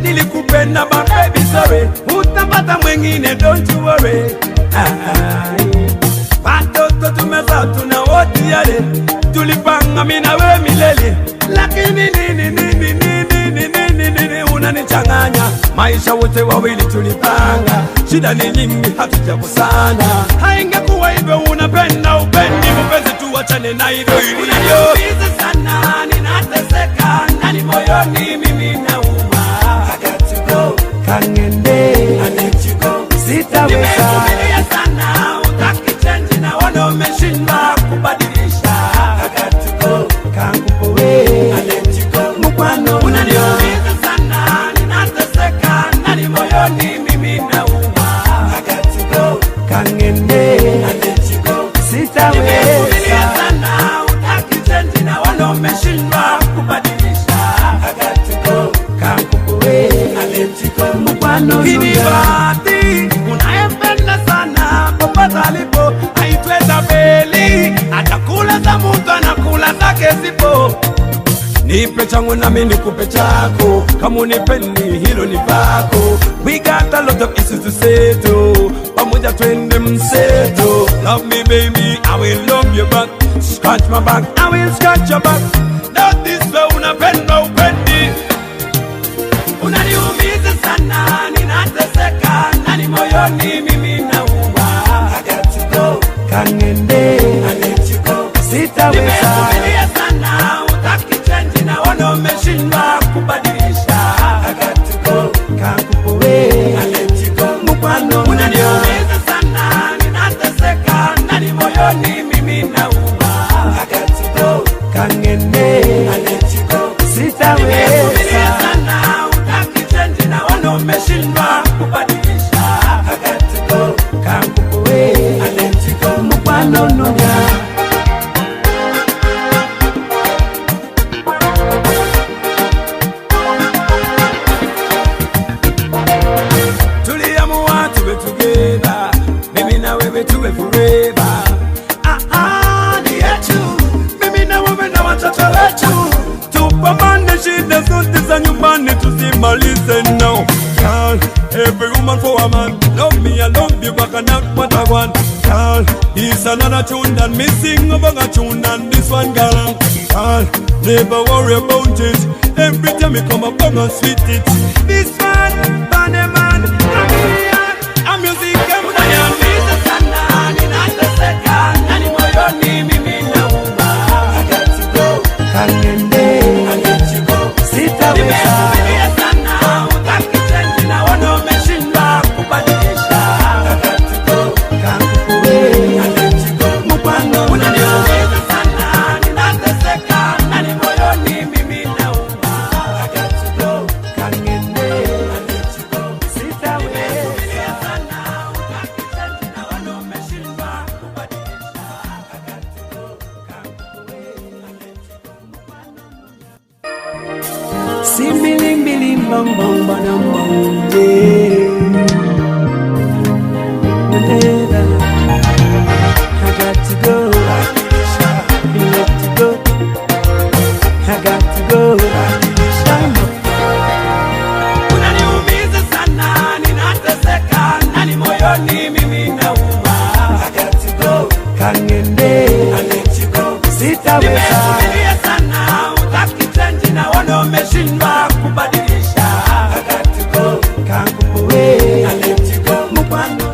Nilikupenda my baby, sorry. Utapata mwengine, don't you worry. Watoto tumezaa tuna wote yale, tulipanga mimi na wewe milele. Lakini nini unanichanganya? Maisha wote wawili tulipanga, shida ni nyingi hatujakusana. Haingekuwa hivyo, unapenda upendi, mpenzi tuachane na hivyo. Unaniumiza sana, ninateseka ndani moyoni, mimi nauma. I got to go, kangende, I let you go, sitaweza. Nimevumilia sana, utaki change na wana umeshindwa kubadilisha. I got to go, kangupowe, I let you go, mkwano. Unaniumiza sana, ninateseka ndani moyoni, mimi nauma. I got to go, kangende, I let you go, sitaweza. Nimevumilia sana, utaki change na wana umeshindwa kubadilisha. I got to go, kangupowe, I let you go, mkwano. Kinibati, unayempenda sana, popote alipo, haitweza beli. Atakula za mtu, anakula zake zipo. Nipe changu na mimi nikupe chako, kama unipendi hilo ni pako. We got a lot of issues to settle, pamoja twende mseto. Love me baby, I will love you back. Scratch my back, I will scratch your back. Not this way, unapenda upendi. Unaniumiza sana, ninateseka ndani moyoni, mimi nauma. I got to go, kangende, I let you go, sitaweza. Nimevumilia sana, utaki change na wana umeshindwa kubadilisha. I got to go, kangupowe, I let you go, mkwano. Unaniumiza sana, ninateseka ndani moyoni, mimi nauma. I got to go, kangende, I let you go, sitaweza. Nimevumilia sana, utaki change na wana umeshindwa kubadilisha. I got to go, kangupowe, I let you go, mkwano nunya. Tuliamua tuwe together, mimi na wewe tuwe forever. Ahadi yetu, mimi na wewe na watoto wetu. Tupambane shida zote za nyumbani tusimalize now. Girl, every woman for a man. Love me, I love you, back and out what I want. Girl, it's another tune that me sing about a tune and this one girl. Girl, never worry about it. Every time you come up, I'm sweet it. This man, bunny man, I'm music, I'm unaniumiza sana, ninateseka ndani moyoni, mimi nauma. I got to go, kangende, I let you go, sitaweza. Nimevumilia sana, utaki change na wana umeshindwa kubadilisha. I got to go, kangupowe, I let you go, mkwano. Unaniumiza sana, ninateseka ndani moyoni, mimi nauma. I got to go, kangende, I let you go, sitaweza. Nimevumilia sana, utaki change na wana umeshindwa kubadilisha. I got to go, kangupowe, I let you go, mkwano. Simbiling bang bang bang bang, yeah. I got to go, you let to go. I got to go, unaniumiza sana, ninateseka ndani moyoni, mimi nauma. I got to go, kangende, I let you go, sitaweza. Nimevumilia sana, utaki change na wana umeshindwa kubadilisha. I got to go, kangupowe, I let you go, mkwano.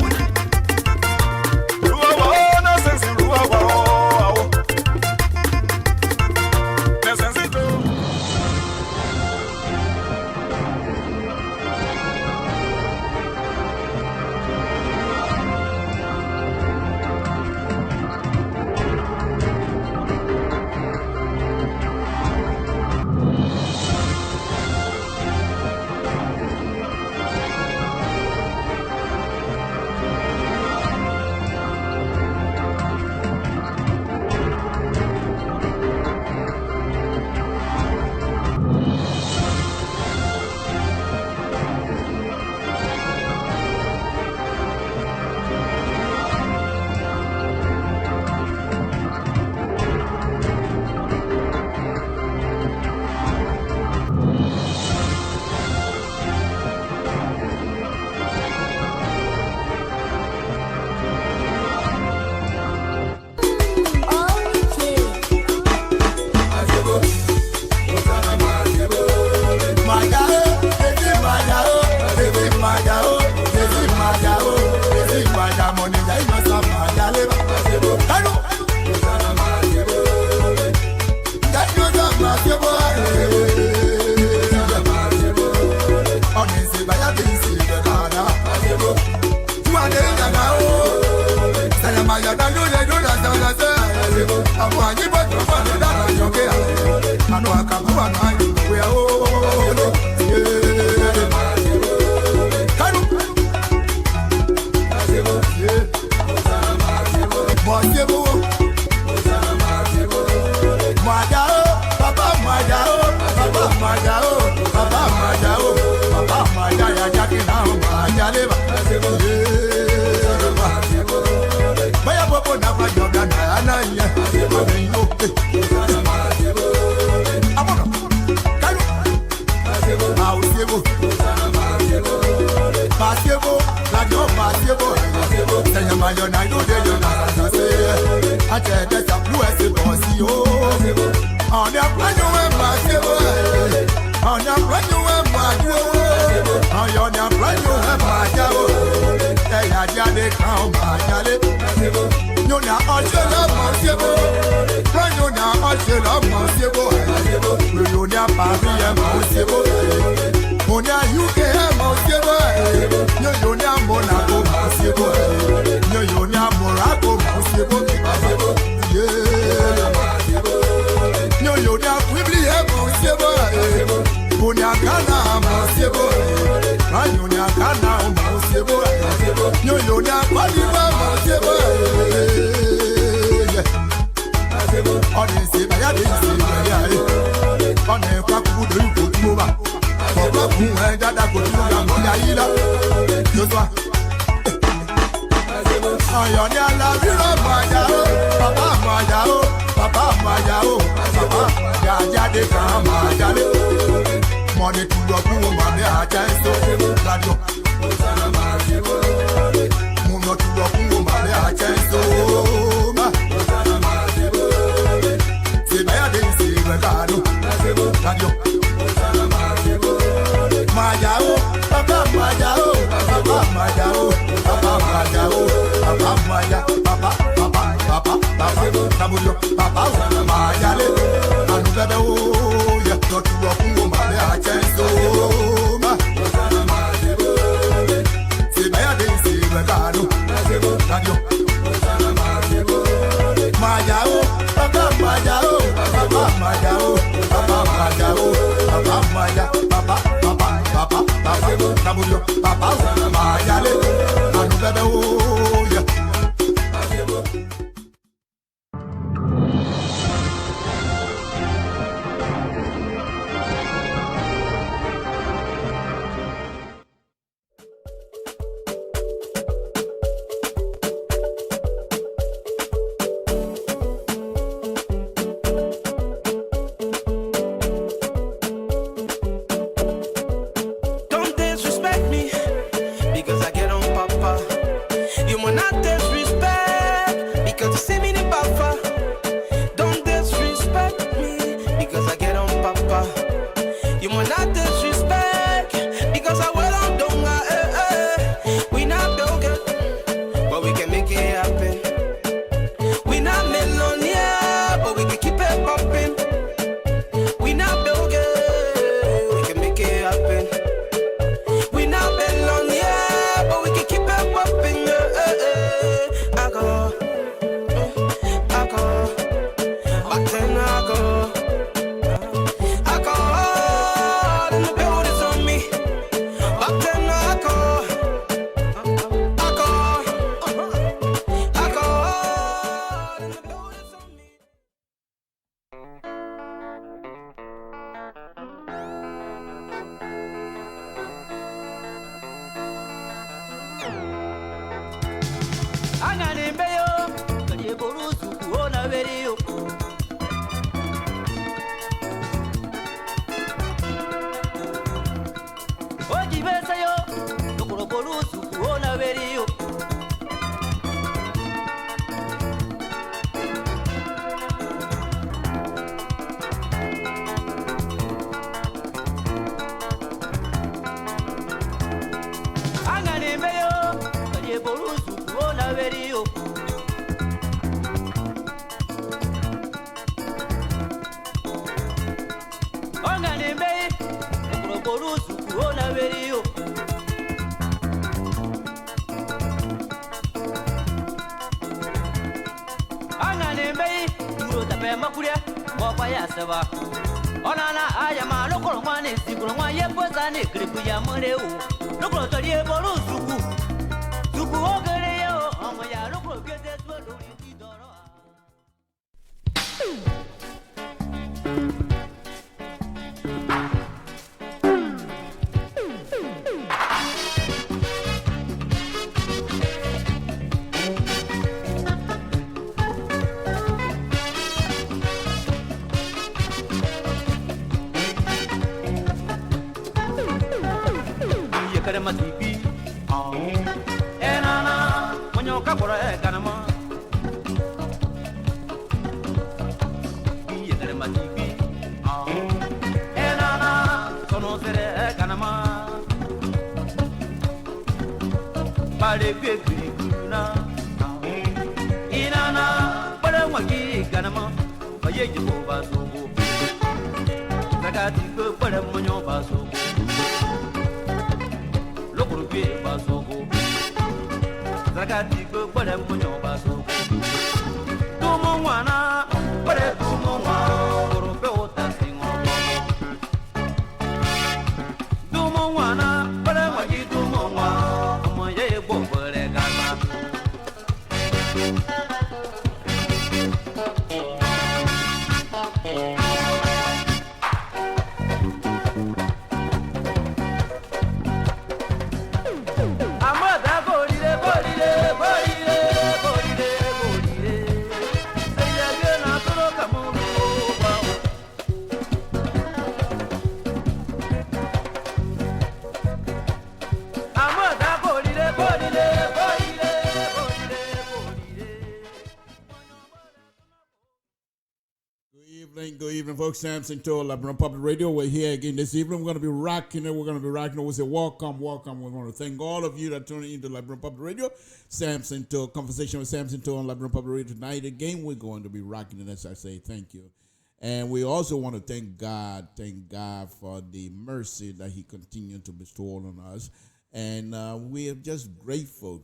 be makuria boba ya seba onana ayama lokolo mwane sikolo mwa ye poza ne gripu ya moreu lokolo tolie bolu suku suku ogere yo omo ya lokolo gede so lori idoro matipi enana monyoka kora kanama yekare matipi enana sono sere kanama pare kwekuna inana pare mwaki kanama baye jibo basogo zakati ko pare monyo basogo basogo zakati ko pare munyo basogo tumo mwana pare tumo mwana orope otasingo tumo mwana pare wagi tumo mwana moye bobore gama Good evening, folks. Samson to LIBERIA Public Radio. We're here again this evening. We're going to be rocking it. We're going to be rocking it. We say welcome, welcome. We want to thank all of you that tune into LIBERIA Public Radio. Samson to Conversation with Samson to on LIBERIA Public Radio tonight. Again, we're going to be rocking it, as I say. Thank you. And we also want to thank God for the mercy that He continued to bestow on us. And we are just grateful,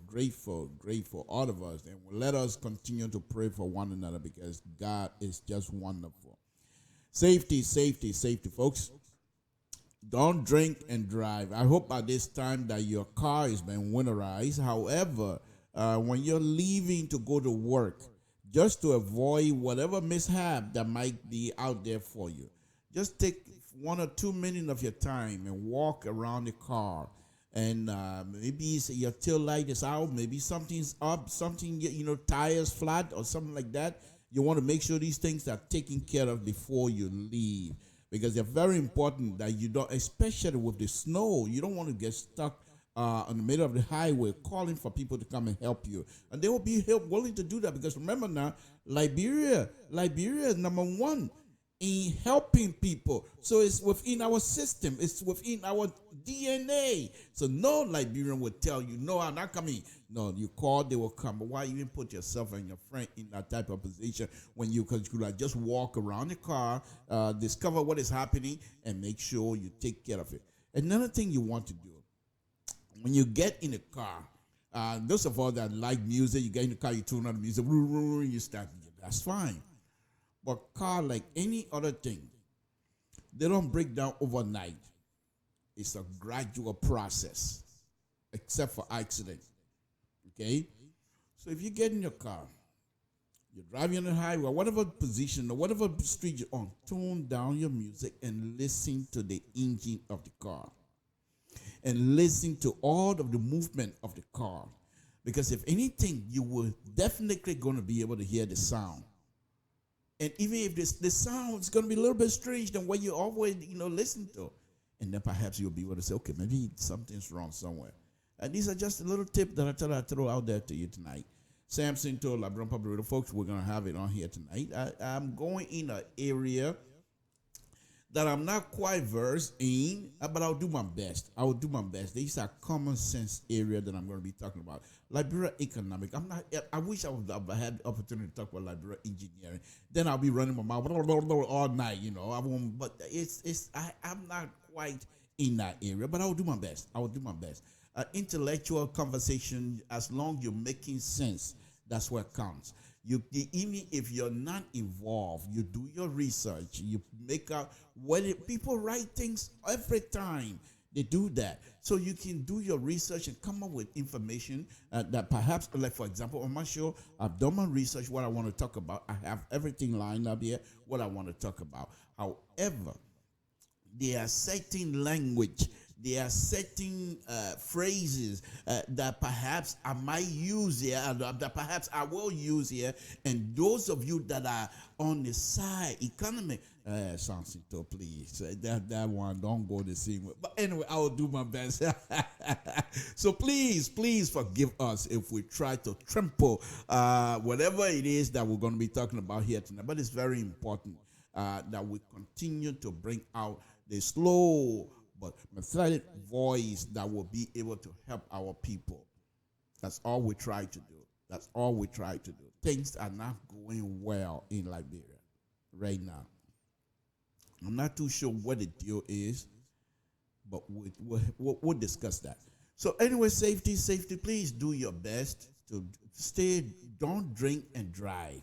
all of us. And let us continue to pray for one another because God is just wonderful. Safety, folks. Don't drink and drive. I hope by this time that your car has been winterized. However, when you're leaving to go to work, just to avoid whatever mishap that might be out there for you, just take 1 or 2 minutes of your time and walk around the car. And maybe your tail light is out, maybe something's up, tires flat or something like that. You want to make sure these things are taken care of before you leave, because they're very important that you don't, especially with the snow, you don't want to get stuck in the middle of the highway calling for people to come and help you. And they will be willing to do that, because remember now, Liberia is number one in helping people. So it's within our system. It's within our DNA. So no Liberian would tell you, no, I'm not coming. No, you call, they will come. But why even put yourself and your friend in that type of position when you could just walk around the car, discover what is happening, and make sure you take care of it. Another thing you want to do, when you get in a car, those of us that like music, you get in the car, you tune on the music, you start, that's fine. But car, like any other thing, they don't break down overnight. It's a gradual process, except for accidents. Okay? So if you get in your car, you're driving on the highway, whatever position or whatever street you're on, tone down your music and listen to the engine of the car. And listen to all of the movement of the car. Because if anything, you will definitely going to be able to hear the sound. And even if the sound is going to be a little bit strange than what you always, listen to. And then perhaps you'll be able to say, okay, maybe something's wrong somewhere. And these are just a little tip that I thought I'd throw out there to you tonight. Samson to LIBERIA Public Radio. Folks, we're going to have it on here tonight. I'm going in an area that I'm not quite versed in, but I'll do my best. These are common sense area that I'm going to be talking about. Liberia economic. I wish I would have had the opportunity to talk about Liberia engineering. Then I'll be running my mouth all night, I won't. But I'm not quite in that area, but I'll do my best. Intellectual conversation, as long as you're making sense, That's what counts. Even if you're not involved, you do your research. You make out people write things every time. They do that. So you can do your research and come up with information that perhaps, like for example, on my show, I've done my research, what I want to talk about. I have everything lined up here, what I want to talk about. However, there are certain language, there are certain phrases that perhaps I might use here, that perhaps I will use here, and those of you that are on the side economy, Sansito, please, that one don't go the same way. But anyway, I will do my best. So please forgive us if we try to trample whatever it is that we're going to be talking about here tonight. But it's very important that we continue to bring out the slow but methodic voice that will be able to help our people. That's all we try to do. That's all we try to do. Things are not going well in Liberia right now. I'm not too sure what the deal is, but we'll discuss that. So anyway, safety, please do your best to stay, don't drink and drive,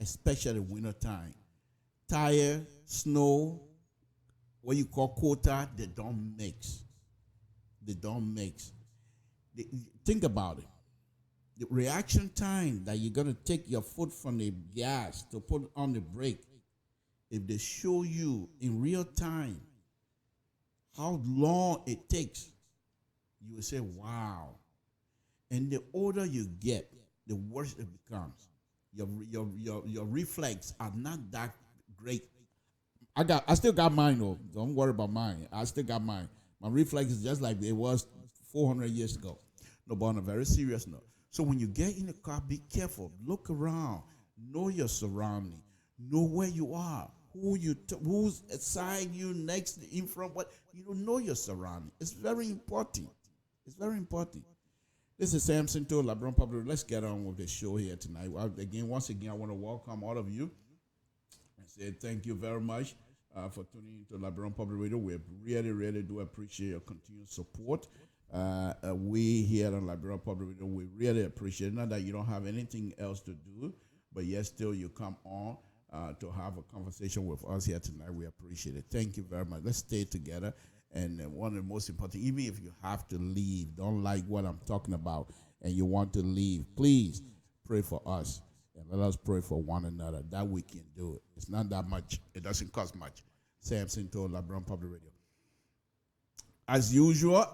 especially winter time. Tire, snow, what you call quota, they don't mix. They don't mix. Think about it. The reaction time that you're going to take your foot from the gas to put on the brake, if they show you in real time how long it takes, you will say, wow. And the older you get, the worse it becomes. Your reflex are not that great. I still got mine though. Don't worry about mine. I still got mine. My reflex is just like it was 400 years ago. No, but on a very serious note. So when you get in the car, be careful. Look around. Know your surrounding. Know where you are. Who's beside you, next, in front. What you don't know your surrounding. It's very important. It's very important. This is Samson to LeBron Public. Let's get on with the show here tonight. Once again, I want to welcome all of you and say thank you very much for tuning into LeBron Public Radio. We really do appreciate your continued support. We here on LIBERIA Public Radio, we really appreciate it. Not that you don't have anything else to do, but yet still you come on to have a conversation with us here tonight. We appreciate it. Thank you very much. Let's stay together. And one of the most important, even if you have to leave, don't like what I'm talking about, and you want to leave, please pray for us. And let us pray for one another. That we can do it. It's not that much. It doesn't cost much. Samson to LeBron Public Radio. As usual,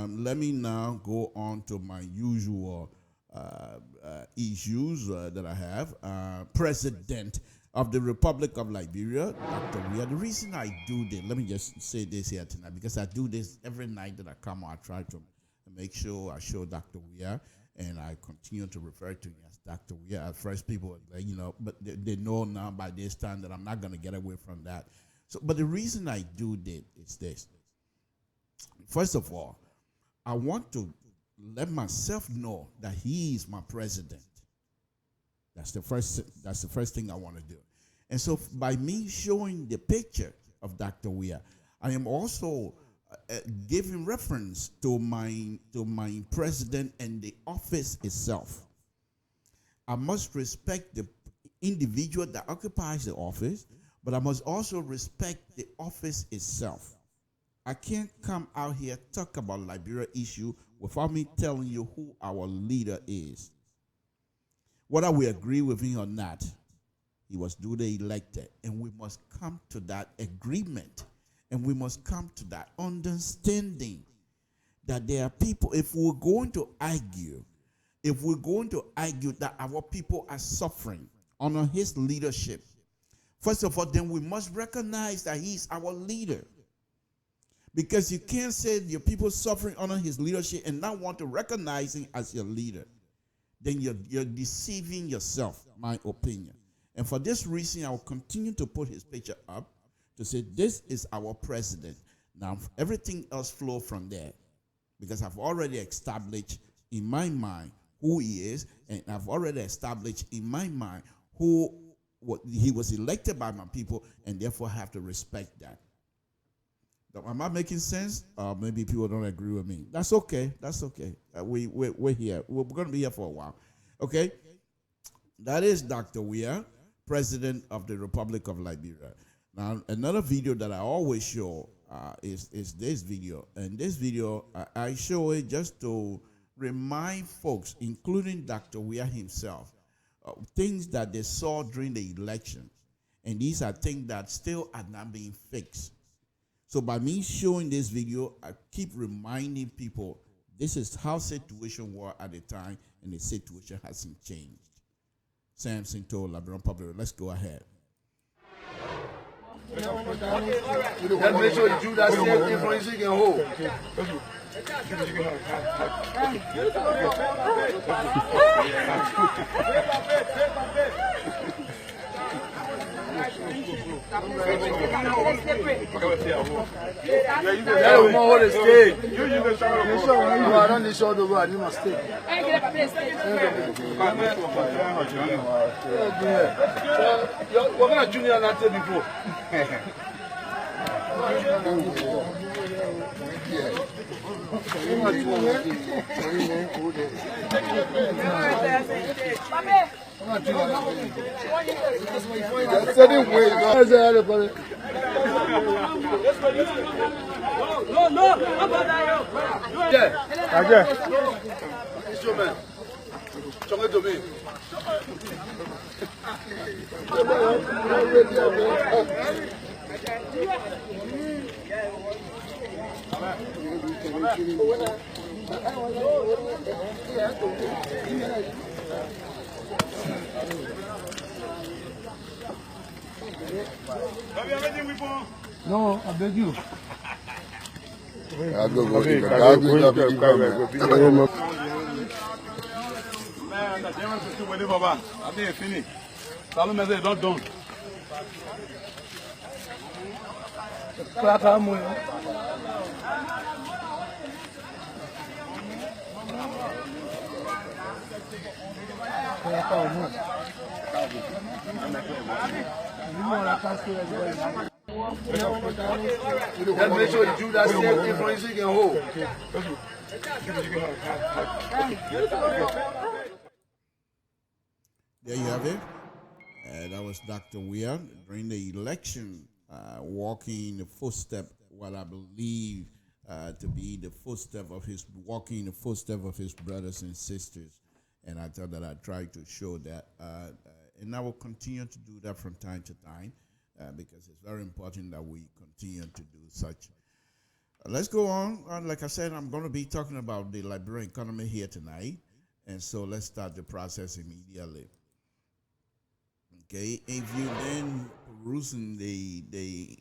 let me now go on to my usual issues that I have. President of the Republic of Liberia, Dr. Weah. The reason I do this, let me just say this here tonight, because I do this every night that I come on. I try to make sure I show Dr. Weah, and I continue to refer to him as Dr. Weah. At first, people, but they know now by this time that I'm not going to get away from that. So, but the reason I do this is this. First of all, I want to let myself know that he is my president. That's the first thing I want to do. And so by me showing the picture of Dr. Weah, I am also giving reference to my president and the office itself. I must respect the individual that occupies the office, but I must also respect the office itself. I can't come out here talk about Liberia issue without me telling you who our leader is. Whether we agree with him or not, he was duly elected, and we must come to that agreement, and we must come to that understanding that there are people, if we're going to argue that our people are suffering under his leadership, first of all, then we must recognize that he's our leader. Because you can't say your people suffering under his leadership and not want to recognize him as your leader. Then you're deceiving yourself, my opinion. And for this reason, I will continue to put his picture up to say this is our president. Now, everything else flow from there. Because I've already established in my mind who he is, and I've already established in my mind he was elected by my people, and therefore I have to respect that. Am I making sense? Maybe people don't agree with me. That's okay. We're here. We're going to be here for a while. Okay, that is Dr. Weah, President of the Republic of Liberia. Now, another video that I always show is this video. And this video, I show it just to remind folks, including Dr. Weah himself, things that they saw during the election. And these are things that still are not being fixed. So by me showing this video, I keep reminding people this is how situation was at the time, and the situation hasn't changed. Samson told LIBERIA Public. Let's go ahead. Let's make sure you do that same thing for you can hold. That will hold the stage. No, I don't need show the rod. You must stay. What kind of junior not there before? No, I beg you. Man, the Germans are still waiting for us. I think it's finished. Salome said, not done. Let's make sure you do that same thing for you can hold. There you have it. That was Dr. Weah during the election, walking the footstep, what I believe to be the footstep of his, walking the footstep of his brothers and sisters. And I thought that I tried to show that. And I will continue to do that from time to time because it's very important that we continue to do such. Let's go on. Like I said, I'm going to be talking about the Liberian economy here tonight. And so let's start the process immediately. Okay, if you've been perusing the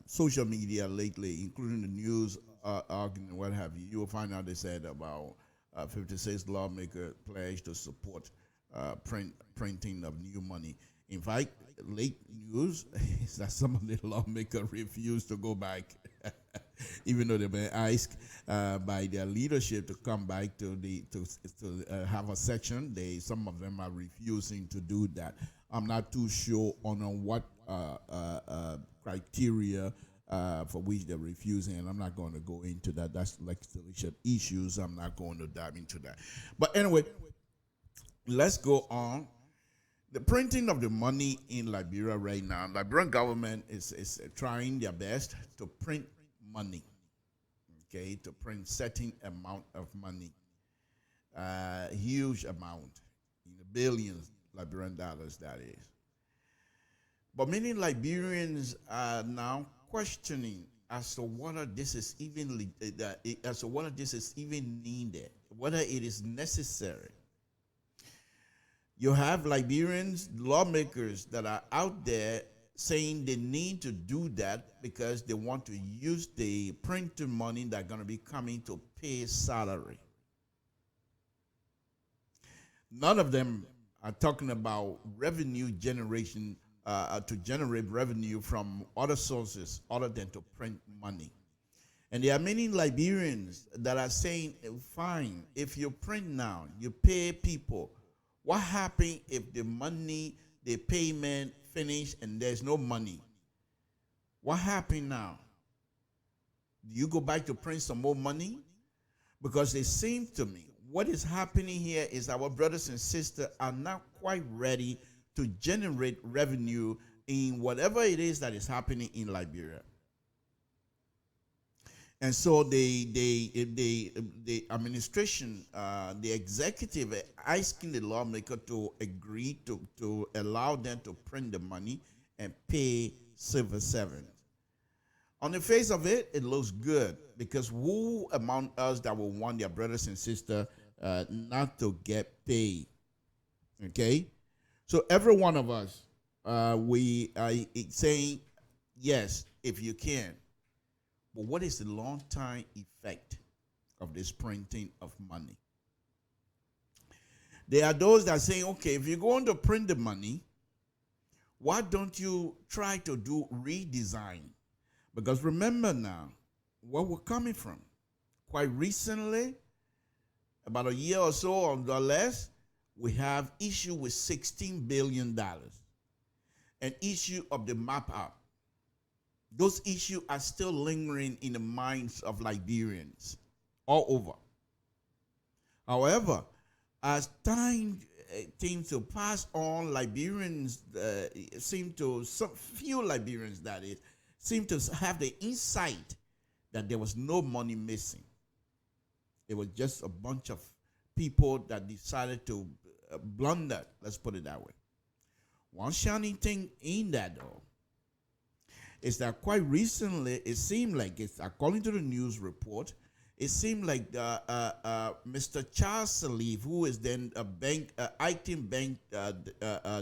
social media lately, including the news argument, what have you, you will find out they said about 56 lawmakers pledged to support printing of new money. In fact, late news is that some of the lawmakers refused to go back, even though they've been asked by their leadership to come back to have a section. Some of them are refusing to do that. I'm not too sure on what criteria for which they're refusing, and I'm not going to go into that. That's legislation issues. I'm not going to dive into that. But anyway, let's go on. The printing of the money in Liberia right now, Liberian government is trying their best to print money, okay, to print certain amount of money, huge amount, in the billions Liberian dollars, that is. But many Liberians are now questioning as to whether this is even needed, whether it is necessary. You have Liberians, lawmakers that are out there saying they need to do that because they want to use the printed money that's going to be coming to pay salary. None of them are talking about revenue generation to generate revenue from other sources other than to print money. And there are many Liberians that are saying, fine, if you print now, you pay people. What happens if the money, the payment finish and there's no money? What happens now? Do you go back to print some more money? Because it seems to me what is happening here is our brothers and sisters are not quite ready to generate revenue in whatever it is that is happening in Liberia. And so the administration, the executive, asking the lawmaker to agree to allow them to print the money and pay civil servants. On the face of it, it looks good, because who among us that will want their brothers and sisters not to get paid? Okay? So every one of us, we are saying, yes, if you can. But what is the long-term effect of this printing of money? There are those that are saying, okay, if you're going to print the money, why don't you try to do redesign? Because remember now, where we're coming from. Quite recently, about a year or so or less, we have issue with $16 billion. An issue of the map up. Those issues are still lingering in the minds of Liberians all over. However, as time seems to pass on, Liberians few Liberians that is, seem to have the insight that there was no money missing. It was just a bunch of people that decided to blunder, let's put it that way. One shining thing in that, though, is that quite recently, it seemed like, it's according to the news report, it seemed like Mr. Charles Salif, who is then a bank, ITIM bank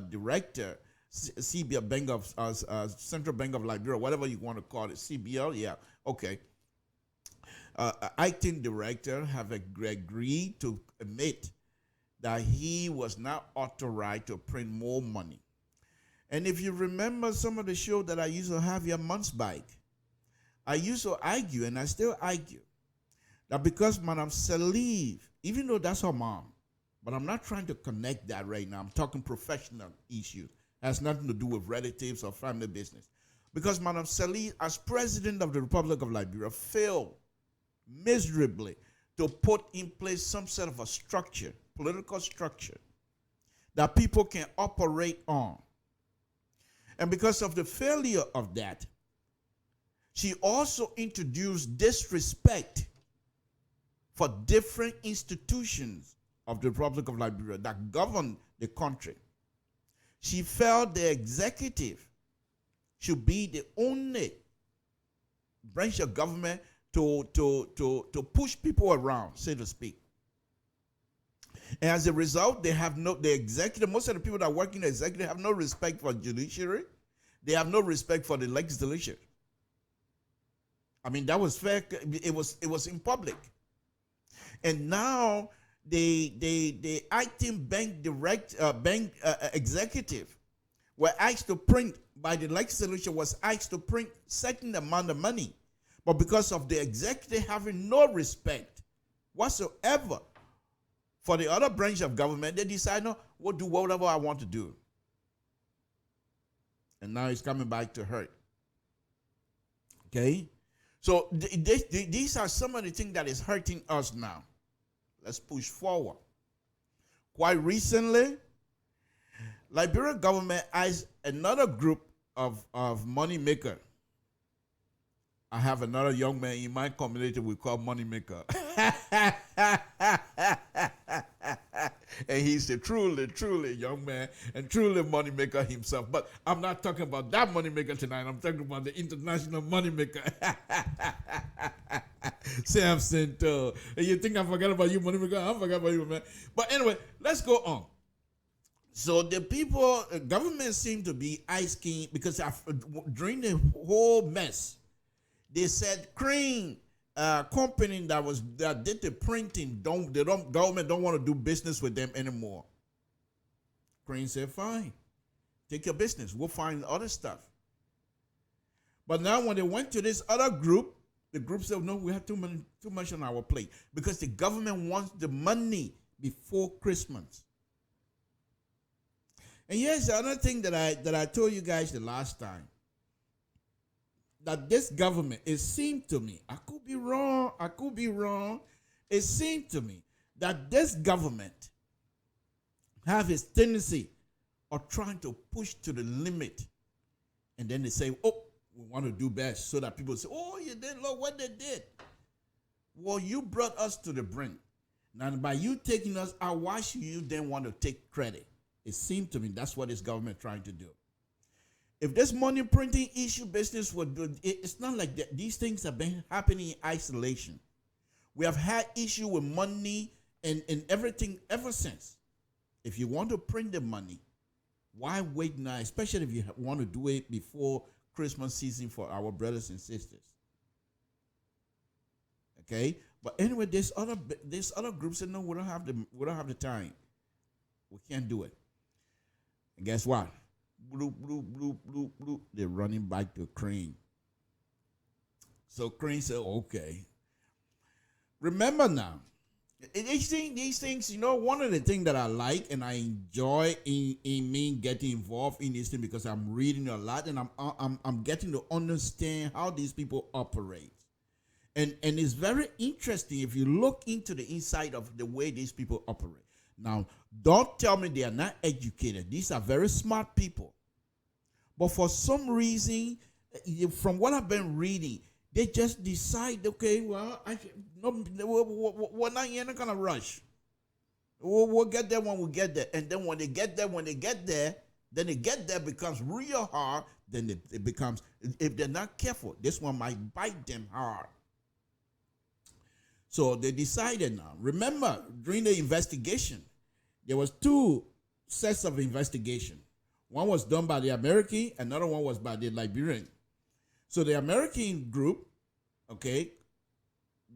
director, CBL Bank of Central Bank of Liberia, whatever you want to call it, CBL, yeah, okay. ITIM director have agreed to admit that he was not authorized to print more money. And if you remember some of the show that I used to have here months back, I used to argue, and I still argue, that because Madam Salif, even though that's her mom, but I'm not trying to connect that right now. I'm talking professional issues. It has nothing to do with relatives or family business. Because Madam Salif, as president of the Republic of Liberia, failed miserably to put in place some sort of a structure, political structure, that people can operate on. And because of the failure of that, she also introduced disrespect for different institutions of the Republic of Liberia that govern the country. She felt the executive should be the only branch of government to push people around, so to speak. And as a result, they have the executive, most of the people that work in the executive have no respect for judiciary. They have no respect for the legislature. I mean, that was fair. It was in public. And now the ITIM bank executive were asked to print, by the legislature was asked to print certain amount of money. But because of the executive having no respect whatsoever for the other branch of government, they decide, no, we'll do whatever I want to do. And now it's coming back to hurt. Okay? So these are some of the things that is hurting us now. Let's push forward. Quite recently, Liberia government asked another group of money maker. I have another young man in my community we call money maker. And he's a truly young man and truly money maker himself. But I'm not talking about that money maker tonight. I'm talking about the international money maker. Samson, and you think I forgot about you, money maker? I forgot about you, man. But anyway, let's go on. So the people, government seem to be asking, because during the whole mess, they said Crane company that did the printing government don't want to do business with them anymore. Crane said, fine, take your business. We'll find other stuff. But now when they went to this other group, the group said, no, we have too much on our plate because the government wants the money before Christmas. And here's the other thing that I told you guys the last time. That this government, it seemed to me, I could be wrong, it seemed to me that this government have its tendency of trying to push to the limit, and then they say, oh, we want to do best, so that people say, oh, you did, look what they did. Well, you brought us to the brink. Now, by you taking us out, why should you then want to take credit? It seemed to me that's what this government trying to do. If this money printing issue business would do, it's not like that. These things have been happening in isolation. We have had issue with money and everything ever since. If you want to print the money, why wait now? Especially if you want to do it before Christmas season for our brothers and sisters. Okay, but anyway, there's other groups that no, we don't have the time. We can't do it. And guess what? Bloop, bloop, bloop, bloop, bloop. They're running back to Crane. So Crane said, okay. Remember now, these things, you know, one of the things that I like and I enjoy in me getting involved in this thing, because I'm reading a lot and I'm getting to understand how these people operate. And it's very interesting if you look into the inside of the way these people operate. Now, don't tell me they are not educated. These are very smart people. But for some reason, from what I've been reading, they just decide, okay, well, we're not going to rush. We'll get there when we get there. And then when they get there, then they get there becomes real hard. Then it becomes, if they're not careful, this one might bite them hard. So they decided now. Remember, during the investigation, there was 2 sets of investigation. One was done by the American, another one was by the Liberian. So the American group, okay,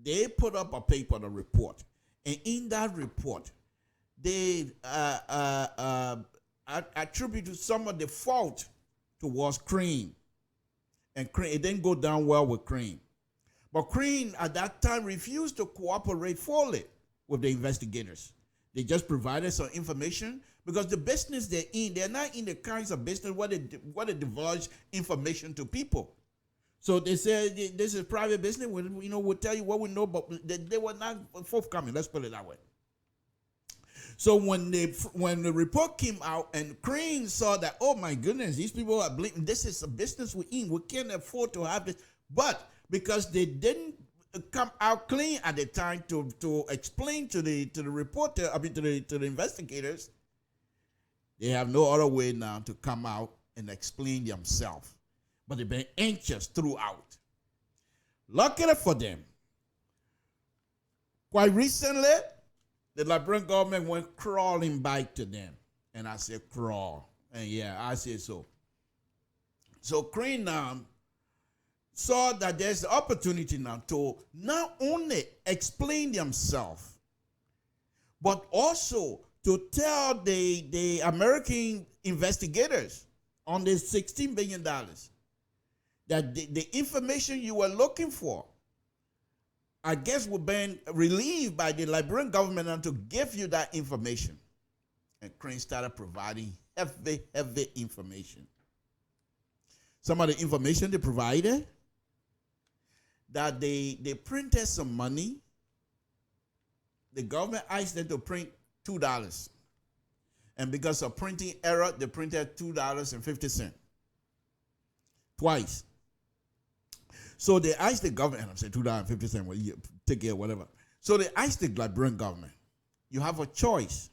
they put up a paper, a report. And in that report, they attributed some of the fault towards Crane. And Crane, it didn't go down well with Crane. But Crane at that time refused to cooperate fully with the investigators. They just provided some information because the business they're in, they're not in the kinds of business where they divulge information to people. So they said, this is private business. We'll tell you what we know, but they were not forthcoming. Let's put it that way. So when the report came out and Crane saw that, oh my goodness, these people are blinking. This is a business we're in. We can't afford to have this. But because they didn't come out clean at the time to explain to the reporter, to the investigators, they have no other way now to come out and explain themselves. But they've been anxious throughout. Luckily for them, quite recently, the Liberian government went crawling back to them. And I said, crawl. And yeah, I said so. So Crane now saw that there's the opportunity now to not only explain themselves, but also to tell the American investigators on this $16 billion that the information you were looking for, I guess, were being relieved by the Liberian government and to give you that information. And Crane started providing heavy information. Some of the information they provided, that they printed some money. The government asked them to print $2. And because of printing error, they printed $2.50. Twice. So they asked the government, and I'm saying $2.50, well, you take care, whatever. So they asked the Liberian government, you have a choice.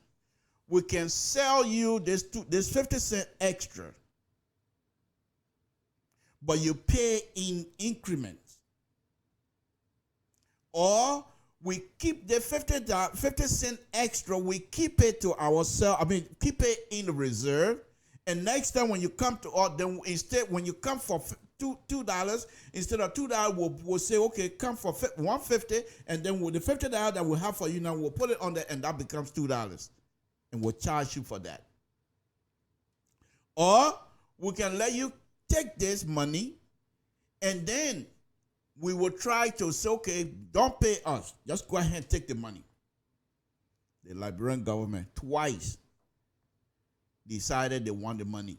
We can sell you this 50 cents extra, but you pay in increments. Or we keep the 50 cents extra, we keep it to ourselves, keep it in the reserve. And next time when you come to us, then instead, when you come for $2, instead of $2, we'll say, okay, come for $1.50, and then with the $50 that we have for you now, we'll put it on there, and that becomes $2. And we'll charge you for that. Or we can let you take this money, and then we will try to say, okay, don't pay us. Just go ahead and take the money. The Liberian government twice decided they want the money.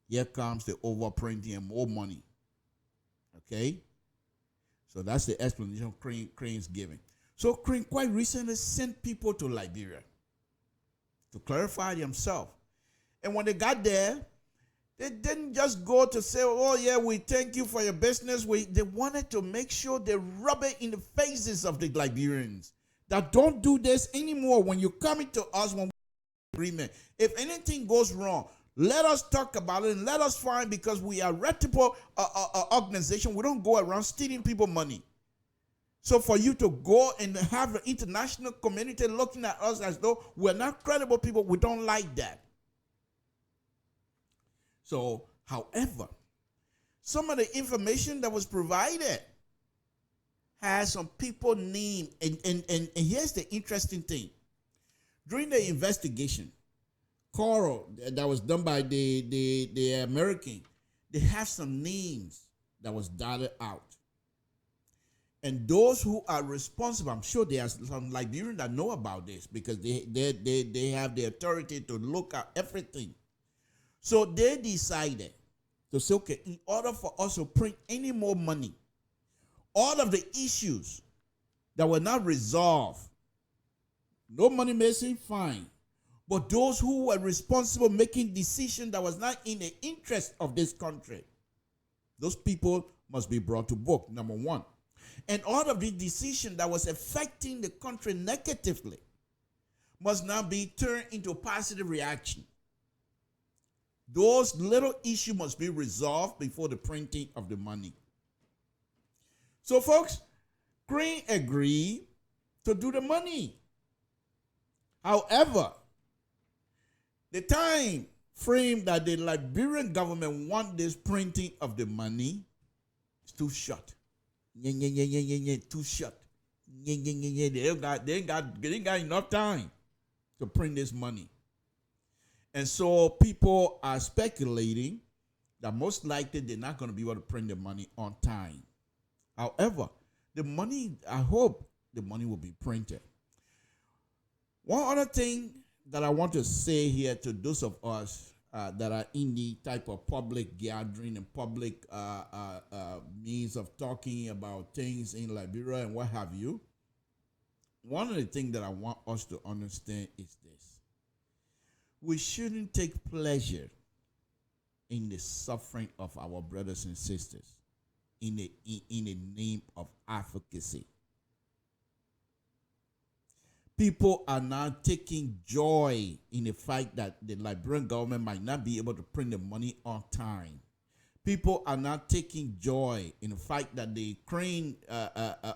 Here comes the overprinting and more money. Okay? So that's the explanation Crane's giving. So Crane quite recently sent people to Liberia to clarify themselves. And when they got there, they didn't just go to say, oh yeah, we thank you for your business. They wanted to make sure they rub it in the faces of the Liberians that don't do this anymore. When you come into us, when we agreement, if anything goes wrong, let us talk about it and let us find, because we are a reputable organization. We don't go around stealing people money. So for you to go and have the international community looking at us as though we're not credible people, we don't like that. So, however, some of the information that was provided has some people named, and here's the interesting thing. During the investigation, Coral, that was done by the American, they have some names that was dotted out. And those who are responsible, I'm sure there are some Liberians that know about this, because they have the authority to look at everything. So they decided to say, okay, in order for us to print any more money, all of the issues that were not resolved, no money missing, fine. But those who were responsible making decisions that was not in the interest of this country, those people must be brought to book, number one. And all of the decisions that was affecting the country negatively must now be turned into positive reaction. Those little issues must be resolved before the printing of the money. So, folks, Crane agreed to do the money. However, the time frame that the Liberian government want this printing of the money is too short. Too short. They ain't got enough time to print this money. And so people are speculating that most likely they're not going to be able to print the money on time. However, the money, I hope the money will be printed. One other thing that I want to say here to those of us that are in the type of public gathering and public means of talking about things in Liberia and what have you, one of the things that I want us to understand is this. We shouldn't take pleasure in the suffering of our brothers and sisters in the name of advocacy. People are now taking joy in the fact that the Liberian government might not be able to print the money on time. People are not taking joy in the fact that the Crane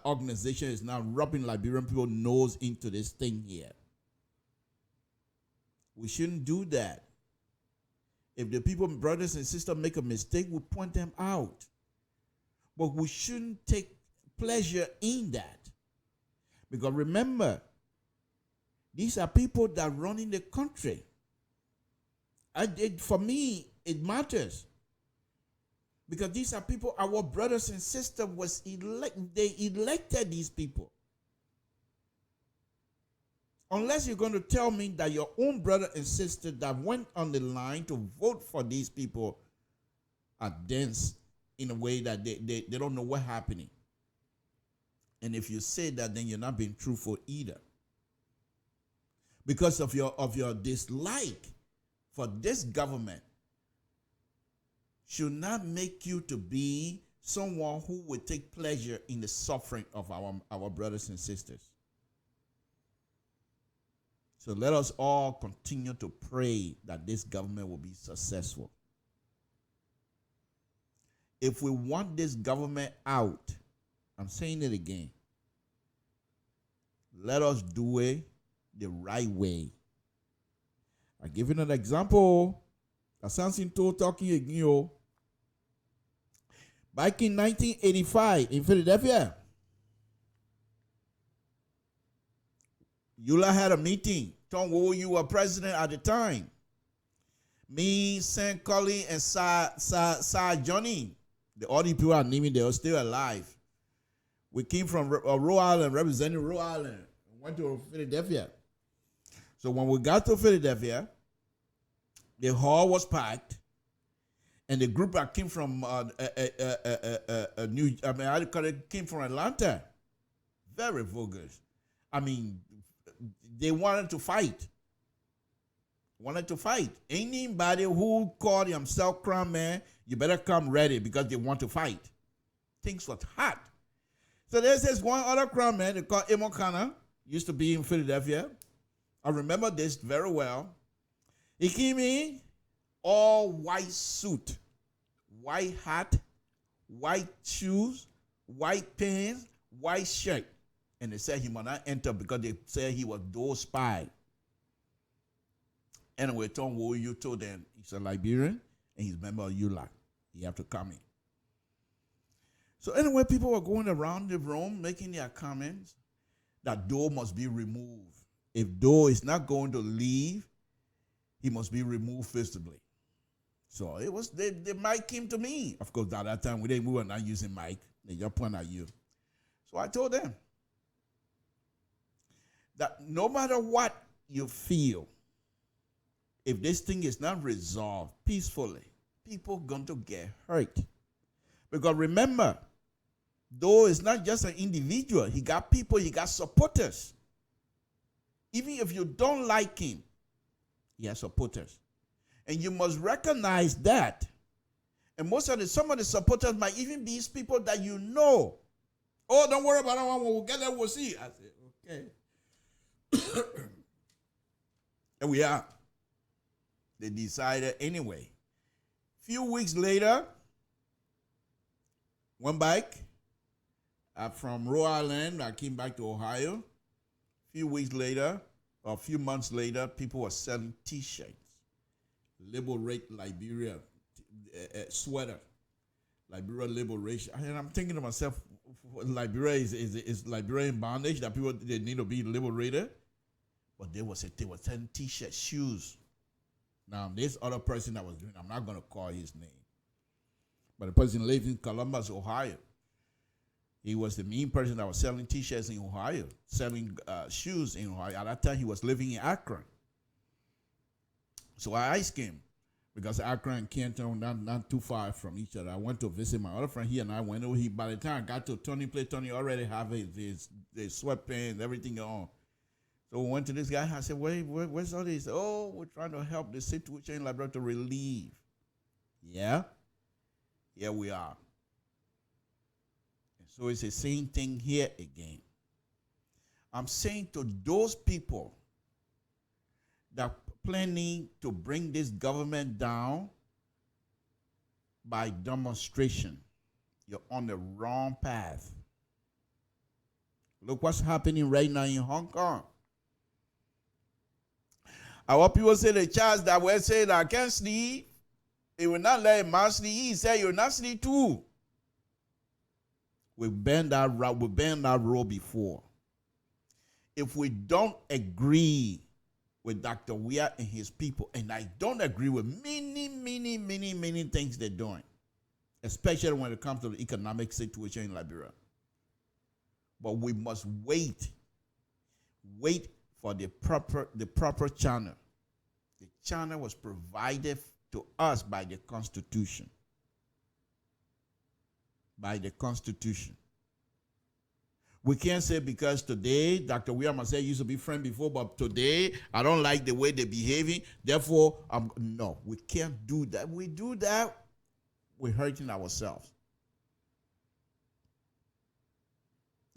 organization is now rubbing Liberian people's nose into this thing here. We shouldn't do that. If the people, brothers and sisters, make a mistake, we point them out. But we shouldn't take pleasure in that. Because remember, these are people that are running the country. For me, it matters. Because these are people, our brothers and sisters they elected these people. Unless you're going to tell me that your own brother and sister that went on the line to vote for these people are dense in a way that they don't know what's happening. And if you say that, then you're not being truthful either. Because of your dislike for this government should not make you to be someone who would take pleasure in the suffering of our brothers and sisters. So let us all continue to pray that this government will be successful. If we want this government out, I'm saying it again, let us do it the right way. I give you another example. Asansinto talking again. Back in 1985 in Philadelphia, Eula had a meeting. Tom Wu, you were president at the time. Me, St. Collie, and Sa Johnny. The other people are naming, they are still alive. We came from Rhode Island, representing Rhode Island. Went to Philadelphia. So when we got to Philadelphia, the hall was packed, and the group that came from came from Atlanta, very vulgar. I mean, they wanted to fight. Anybody who called himself Crown Man, you better come ready because they want to fight. Things was hot. So there's this one other Crown Man they call Emo Connor, used to be in Philadelphia. I remember this very well. He came in, all white suit, white hat, white shoes, white pants, white shirt. And they said he might not enter because they said he was Doe spy. Anyway, Tom Woyu told them he's a Liberian and he's a member of ULAC. He have to come in. So anyway, people were going around the room making their comments that Doe must be removed. If Doe is not going to leave, he must be removed physically. So it was the mic came to me. Of course, at that time we were not using mic. They just point at you. So I told them that no matter what you feel, if this thing is not resolved peacefully, people going to get hurt. Because remember, Doe is not just an individual. He got people, he got supporters. Even if you don't like him, he has supporters. And you must recognize that. And some of the supporters might even be people that you know. Oh, don't worry about that one. When we get there, we'll see. I said, okay. And we are. They decided anyway. Few weeks later, went back from Rhode Island. I came back to Ohio. Few weeks later, or a few months later, people were selling T-shirts. Liberate Liberia sweater. Liberia liberation. And I'm thinking to myself, Liberia is Liberia in bondage, that people they need to be liberated. But they were selling T-shirts, shoes. Now, this other person that was doing, I'm not going to call his name, but the person lived in Columbus, Ohio. He was the main person that was selling T-shirts in Ohio, selling shoes in Ohio. At that time, he was living in Akron. So I asked him, because Akron and Canton were not too far from each other. I went to visit my other friend. He and I went over. By the time I got to Tony place, Tony already have his sweatpants, everything on. So we went to this guy. I said, where's all this? Oh, we're trying to help the situation in Liberia to relieve. Yeah? Here we are. And so it's the same thing here again. I'm saying to those people that planning to bring this government down by demonstration, you're on the wrong path. Look what's happening right now in Hong Kong. Our people say the chance that we say that I can't sleep, it will not let a man sleep. He said you'll not sleep too. We've been that road before. If we don't agree with Dr. Weah and his people, and I don't agree with many things they're doing, especially when it comes to the economic situation in Liberia. But we must wait for the proper channel. The channel was provided to us by the Constitution. By the Constitution. We can't say because today, Dr. William Marcel used to be friend before, but today I don't like the way they're behaving. Therefore, no, we can't do that. We do that, we're hurting ourselves.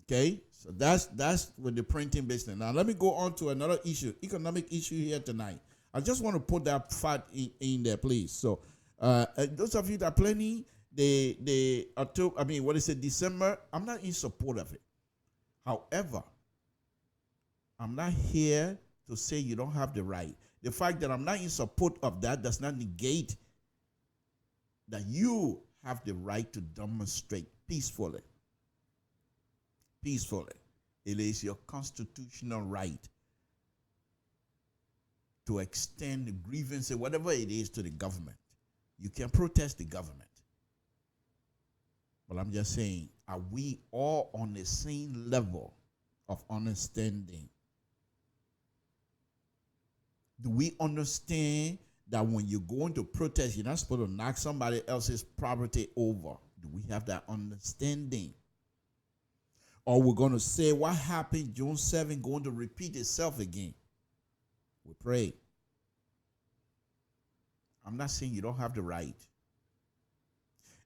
Okay, so that's with the printing business. Now let me go on to another issue, economic issue here tonight. I just want to put that fact in there, please. So those of you that are planning December, I'm not in support of it. However, I'm not here to say you don't have the right. The fact that I'm not in support of that does not negate that you have the right to demonstrate peacefully. Peacefully. It is your constitutional right to extend the grievance, whatever it is, to the government. You can protest the government. But I'm just saying, are we all on the same level of understanding? Do we understand that when you go into protest, you're not supposed to knock somebody else's property over? Do we have that understanding? Or we're going to say what happened June 7 going to repeat itself again. We pray. I'm not saying you don't have the right.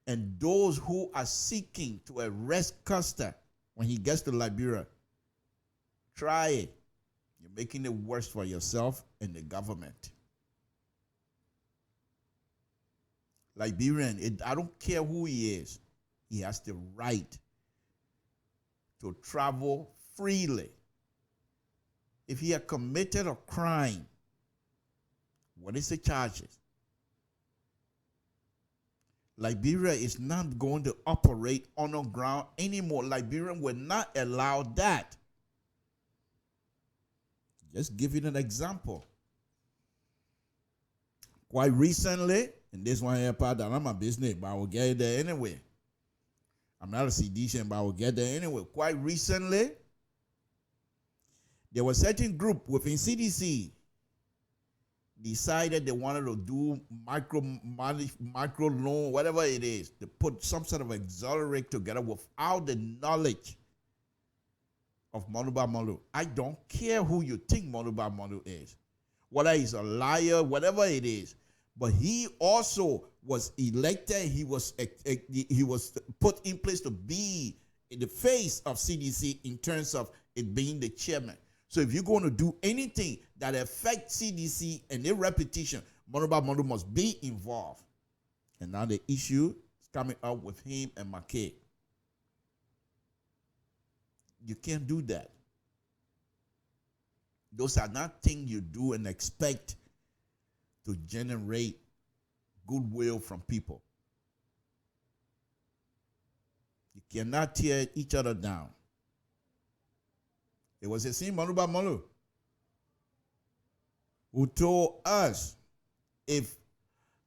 And those who are seeking to arrest Custer when he gets to Liberia, try it. You're making it worse for yourself and the government. Liberian, I don't care who he is, he has the right to travel freely. If he had committed a crime, what is the charges? Liberia is not going to operate underground anymore. Liberia will not allow that. Just giving an example. Quite recently, and this one here part that I'm a business, but I will get there anyway. I'm not a CDC, but I will get there anyway. Quite recently, there was a certain group within CDC decided they wanted to do micro loan, whatever it is, to put some sort of accelerate together without the knowledge of Moluba Molu. I don't care who you think Moluba Molu is, whether he's a liar, whatever it is. But he also was elected. He was put in place to be in the face of CDC in terms of it being the chairman. So if you're going to do anything that affects CDC and their reputation, Moluba Molu must be involved. And now the issue is coming up with him and McKay. You can't do that. Those are not things you do and expect to generate goodwill from people. You cannot tear each other down. It was the same Moluba Molu who told us if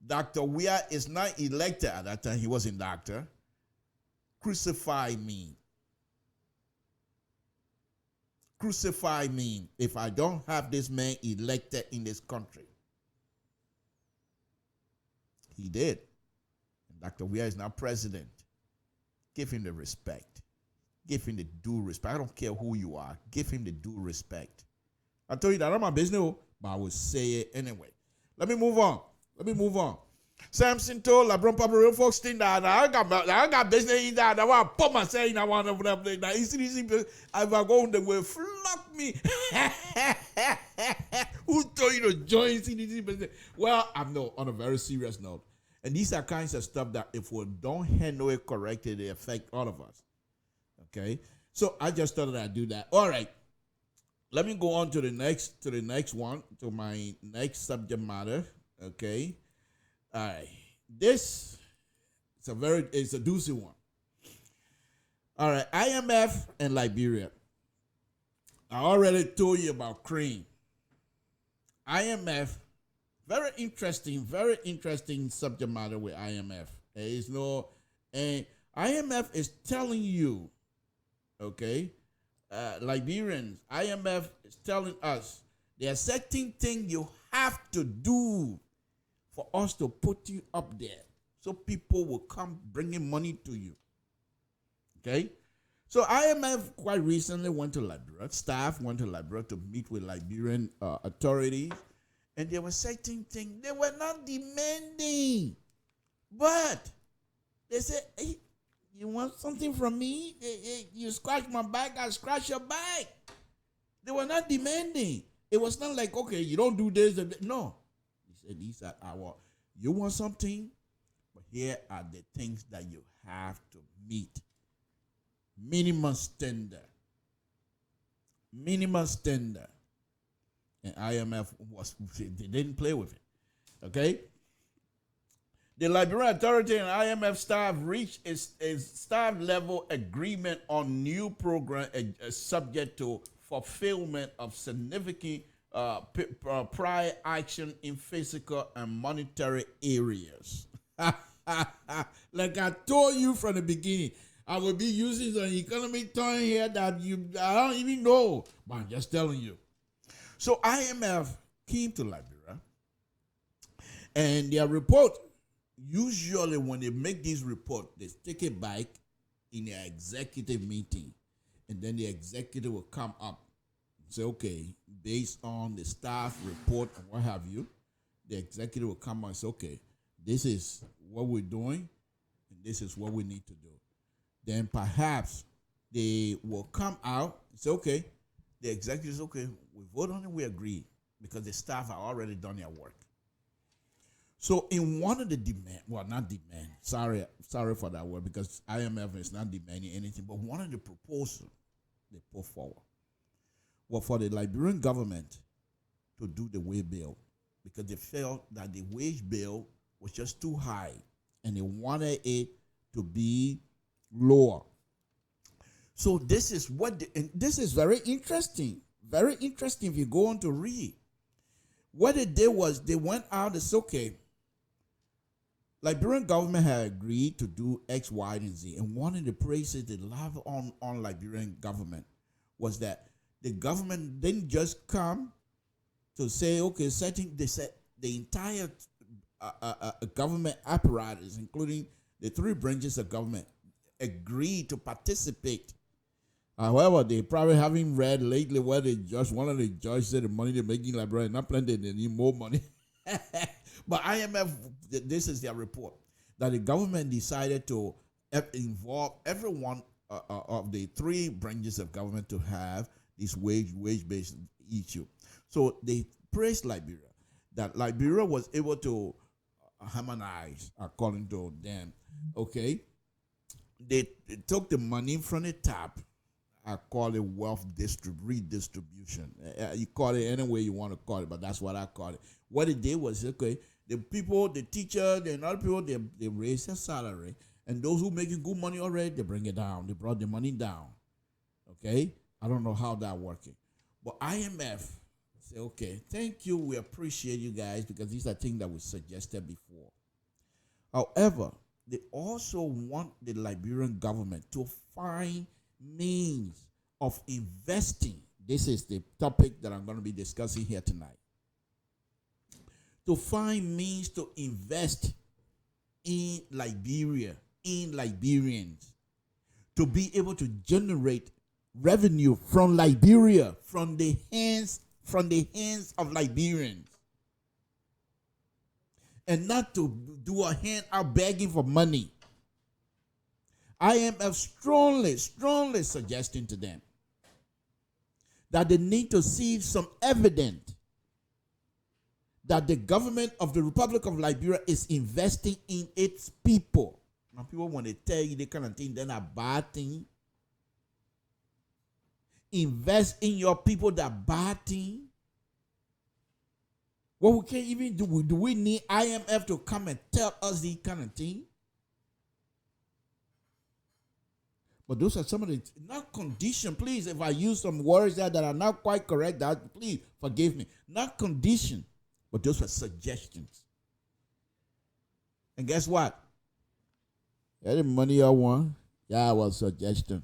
Dr. Weah is not elected, at that time he wasn't doctor, crucify me. Crucify me if I don't have this man elected in this country. He did. And Dr. Weah is now president. Give him the respect. Give him the due respect. I don't care who you are. Give him the due respect. I told you that I'm my business, but I will say it anyway. Let me move on. Samson told LeBron Papa real folks think that I got business in that. I want to put myself in that one of them. Now, you see, if I go on, they will flock me. Who told you to join CDC business? Well, I'm no, on a very serious note. And these are kinds of stuff that if we don't handle it correctly, they affect all of us. Okay? So I just thought that I'd do that. All right. Let me go on to the next one, to my next subject matter. Okay. All right. This is a doozy one. All right. IMF and Liberia. I already told you about cream. IMF, very interesting subject matter with IMF. There is no, and IMF is telling you, okay, Liberians, IMF is telling us there are certain things you have to do for us to put you up there so people will come bringing money to you. Okay? So IMF quite recently went to Liberia. Staff went to Liberia to meet with Liberian authorities. And there were certain things they were not demanding. But they said, hey, you want something from me? You scratch my back, I scratch your back. They were not demanding. It was not like, okay, you don't do this. No. He said, these are you want something? But here are the things that you have to meet. Minimum standard. And IMF they didn't play with it. Okay? The Liberian Authority and IMF staff reached a staff level agreement on new program subject to fulfillment of significant prior action in physical and monetary areas. Like I told you from the beginning, I will be using an economic term here that I don't even know, but I'm just telling you. So IMF came to Liberia, and their report, usually when they make this report, they take it back in their executive meeting, and then the executive will come up and say, okay, based on the staff report and what have you, the executive will come and say, okay, this is what we're doing, and this is what we need to do. Then perhaps they will come out and say, okay, the executive is okay, we vote on it, we agree, because the staff have already done their work. So in one of the sorry for that word, because IMF is not demanding anything, but one of the proposals they put forward was for the Liberian government to do the wage bill, because they felt that the wage bill was just too high and they wanted it to be lower. So this is and this is very interesting if you go on to read. What they did was they went out and said, okay, Liberian government had agreed to do X, Y, and Z. And one of the praises they love on Liberian government was that the government didn't just come to say, okay, they said the entire government apparatus, including the three branches of government, agreed to participate. However, they probably haven't read lately where one of the judges said the money they're making Liberia not plenty, they need more money. But IMF, this is their report, that the government decided to involve every one of the three branches of government to have this wage-based issue. So they praised Liberia, that Liberia was able to harmonize, according to them. Okay, they took the money from the top. I call it wealth redistribution. You call it any way you want to call it, but that's what I call it. What it did was, okay, the people, the teacher, the other people, they raise their salary, and those who making good money already, they bring it down. They brought the money down. Okay, I don't know how that working, but IMF say, okay, thank you, we appreciate you guys, because these are things that we suggested before. However, they also want the Liberian government to find means of investing. This is the topic that I'm going to be discussing here tonight. To find means to invest in Liberia, in Liberians, to be able to generate revenue from Liberia, from the hands of Liberians, and not to do a hand out begging for money. IMF strongly suggesting to them that they need to see some evidence that the government of the Republic of Liberia is investing in its people. Now, people, when they tell you the kind of thing, they're not bad thing. Invest in your people, that bad thing. What we can't even do we need IMF to come and tell us these kind of thing? But those are some of the, not condition, please, if I use some words that are not quite correct, that please forgive me. Not condition, but those were suggestions. And guess what? Any money I want, yeah, was suggestion.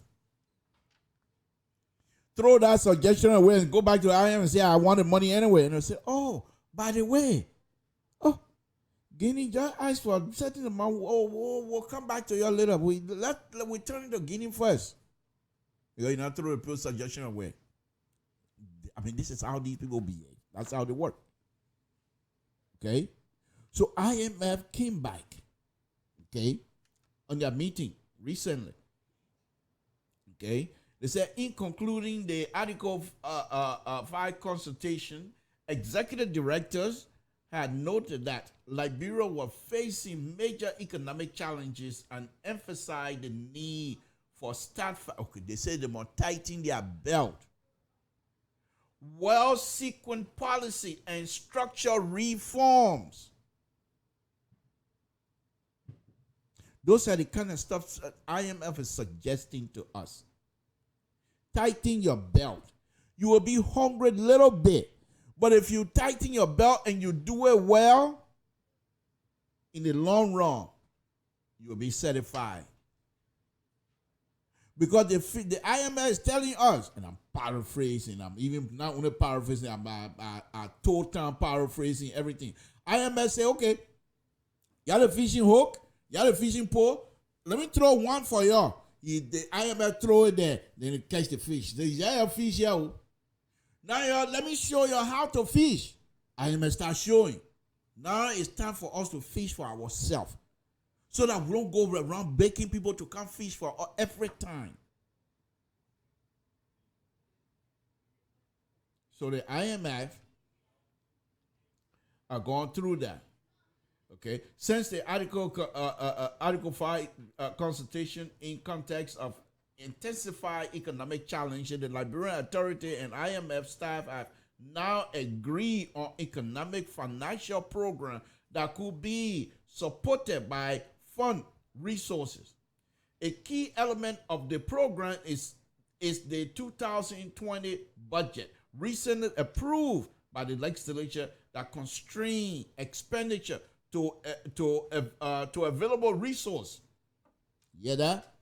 Throw that suggestion away and go back to IM and say, I want the money anyway. And they'll say, oh, by the way, Guinea just asked for a certain amount. We'll come back to you later. We turn to Guinea first. You not throw a pure suggestion away. I mean, this is how these people behave. That's how they work. Okay? So IMF came back, okay, on their meeting recently. Okay? They said, in concluding the Article 5 consultation, executive directors had noted that Liberia was facing major economic challenges and emphasized the need for they said they must tighten their belt, well-sequenced policy and structural reforms. Those are the kind of stuff that IMF is suggesting to us. Tighten your belt. You will be hungry a little bit, but if you tighten your belt and you do it well, in the long run, you will be satisfied. Because the IMF is telling us, and I'm paraphrasing, I'm even not only paraphrasing, I'm total paraphrasing everything. IMF say, okay, you have a fishing hook, you have a fishing pole, let me throw one for y'all. The IMF throw it there, then it catch the fish. They say, yeah, fish here. Now let me show you how to fish. IMF start showing. Now it's time for us to fish for ourselves. So that we don't go around begging people to come fish for every time. So the IMF are going through that. Okay, since the Article 5 consultation in context of intensified economic challenge, the Liberian Authority and IMF staff have now agreed on economic financial program that could be supported by fund resources. A key element of the program is the 2020 budget, recently approved by the legislature, that constrain expenditure to available resource. Yeah, that.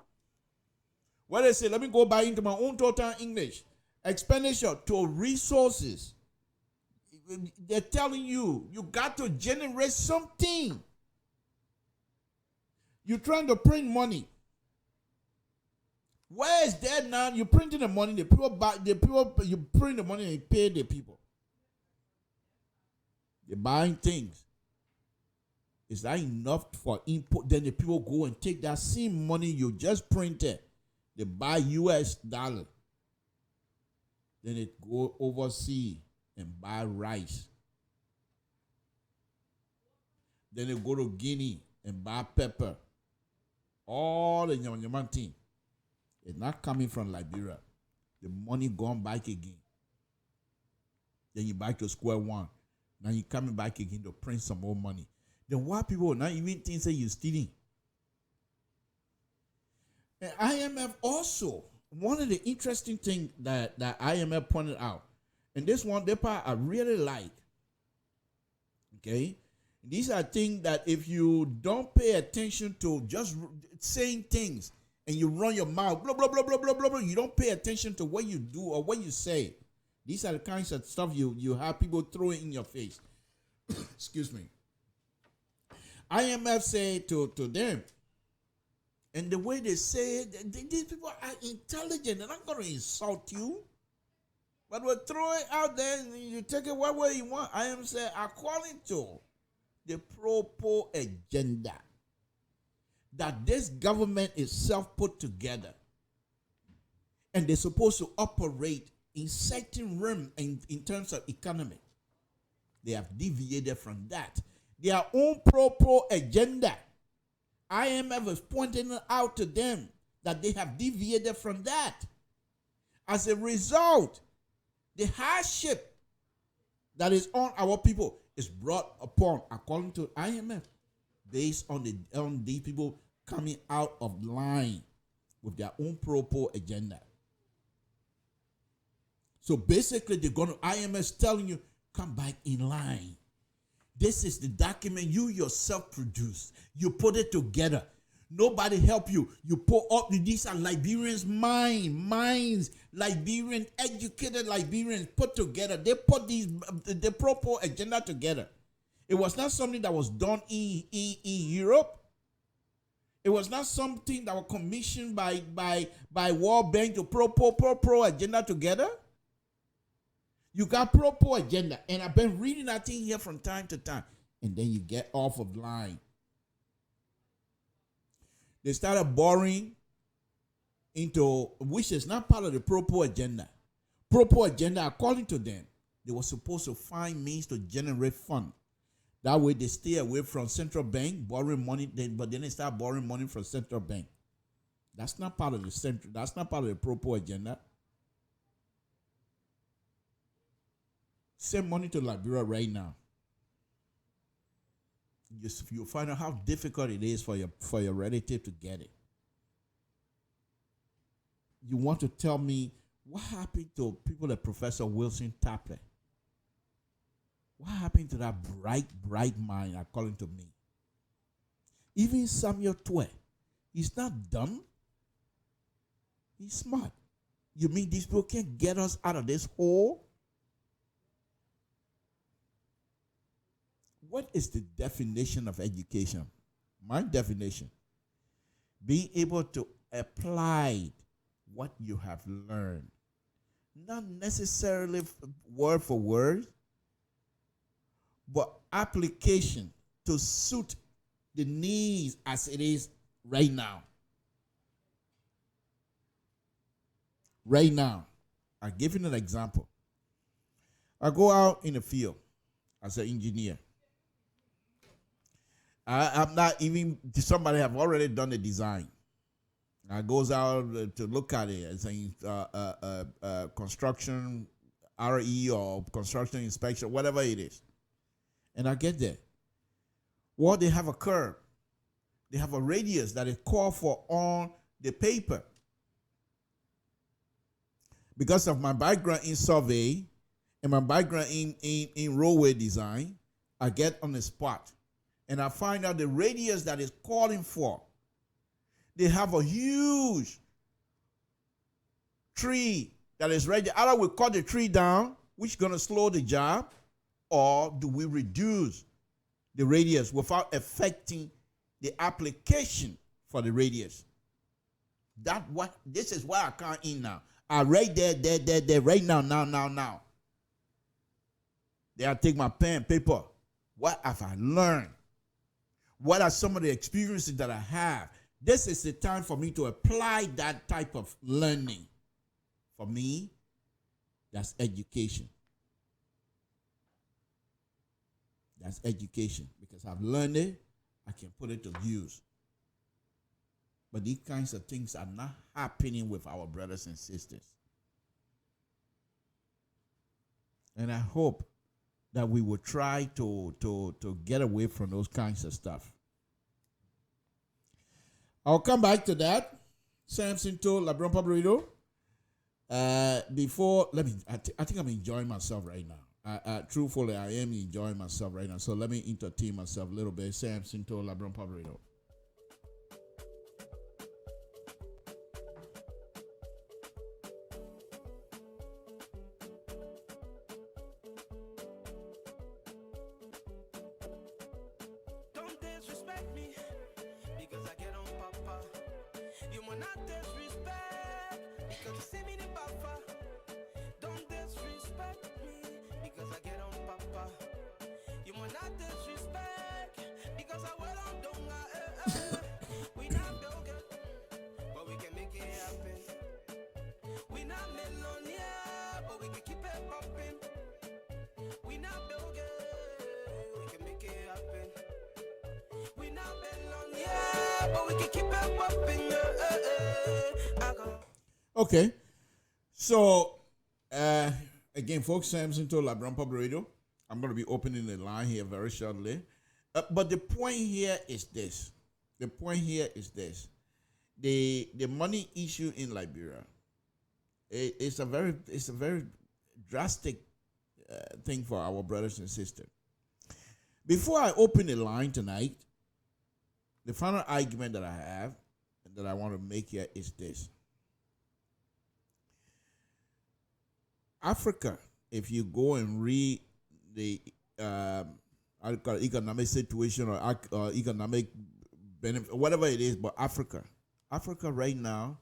What they say? Let me go back into my own total English. Expenditure to resources. They're telling you got to generate something. You're trying to print money. Where is that now? You're printing the money. The people buy. You print the money and you pay the people. They're buying things. Is that enough for input? Then the people go and take that same money you just printed. They buy US dollar. Then it go overseas and buy rice. Then they go to Guinea and buy pepper. All the Yaman thing. It's not coming from Liberia. The money gone back again. Then you back to square one. Now you're coming back again to print some more money. Then why people not even think say you're stealing? And IMF also, one of the interesting things that IMF pointed out, and this one, the part I really like, okay? These are things that if you don't pay attention to just saying things and you run your mouth, blah, blah, blah, blah, blah, blah, blah, you don't pay attention to what you do or what you say. These are the kinds of stuff you have people throwing in your face. Excuse me. IMF say to them, and the way they say it, these people are intelligent. They're not going to insult you. But we'll throw it out there and you take it what way you want. IMF say, according to the proper agenda that this government itself put together, and they're supposed to operate in certain realm in terms of economy, they have deviated from that. Their own proper agenda. IMF is pointing out to them that they have deviated from that. As a result, the hardship that is on our people is brought upon, according to IMF, based on these people coming out of line with their own proper agenda. So basically, IMF is telling you, come back in line. This is the document you yourself produced. You put it together. Nobody help you. You put up, these are Liberians' minds, Liberian, educated Liberians put together. They put the proper agenda together. It was not something that was done in Europe. It was not something that was commissioned by World Bank to proper agenda together. You got proper agenda. And I've been reading that thing here from time to time. And then you get off of line. They started borrowing into, which is not part of the proper agenda. Proper agenda, according to them, they were supposed to find means to generate funds. That way they stay away from central bank, borrowing money, but then they start borrowing money from central bank. That's not part of the proper agenda. Send money to Liberia right now. You'll find out how difficult it is for your relative to get it. You want to tell me what happened to people like Professor Wilson Tapley? What happened to that bright mind, according to me? Even Samuel Twe, he's not dumb. He's smart. You mean these people can't get us out of this hole? What is the definition of education? My definition: being able to applied what you have learned. Not necessarily word for word, but application to suit the needs as it is right now. Right now, I'll give you an example. I go out in the field as an engineer. I'm not even, somebody have already done the design. I goes out to look at it as a construction RE or construction inspection, whatever it is. And I get there. Well, they have a curve. They have a radius that is called for on the paper. Because of my background in survey and my background in roadway design, I get on the spot and I find out the radius that is calling for. They have a huge tree that is ready. Either we cut the tree down, which is going to slow the job, or do we reduce the radius without affecting the application for the radius? This is why I come in now. I right there, right now. Then I take my pen and paper. What have I learned? What are some of the experiences that I have? This is the time for me to apply that type of learning. For me, that's education. That's education. Because I've learned it, I can put it to use. But these kinds of things are not happening with our brothers and sisters. And I hope that we will try to get away from those kinds of stuff. I'll come back to that. Samson told LeBron Pabrito. I think I'm enjoying myself right now. Truthfully, I am enjoying myself right now. So let me entertain myself a little bit. Samson told LeBron Pabrito. Okay, so again, folks, Samson told LeBron Pub Radio. I'm going to be opening the line here very shortly. But the point here is this. The money issue in Liberia. It's a very drastic thing for our brothers and sisters. Before I open the line tonight, the final argument that I have and that I want to make here is this. Africa, if you go and read the economic situation or economic benefit, whatever it is, but Africa right now,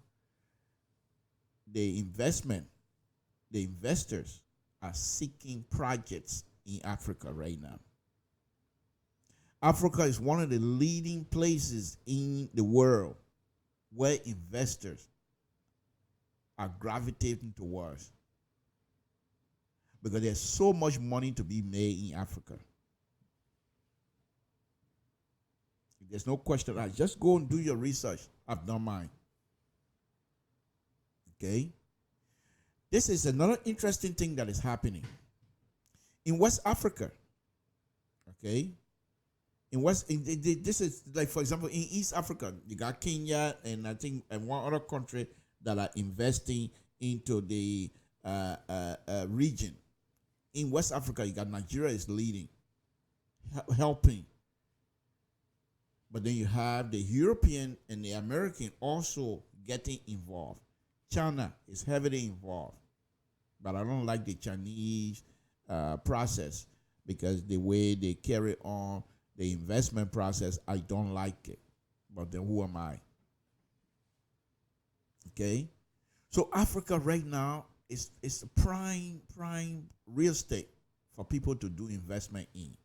the investors are seeking projects in Africa right now. Africa is one of the leading places in the world where investors are gravitating towards. Because there's so much money to be made in Africa. There's no question. Just go and do your research. I've done mine. Okay? This is another interesting thing that is happening. In West Africa, okay? This is like, for example, in East Africa, you got Kenya and I think and one other country that are investing into the region. In West Africa, you got Nigeria is leading, helping. But then you have the European and the American also getting involved. China is heavily involved. But I don't like the Chinese process because the way they carry on the investment process, I don't like it. But then who am I? Okay? So Africa right now is prime real estate for people to do investment in.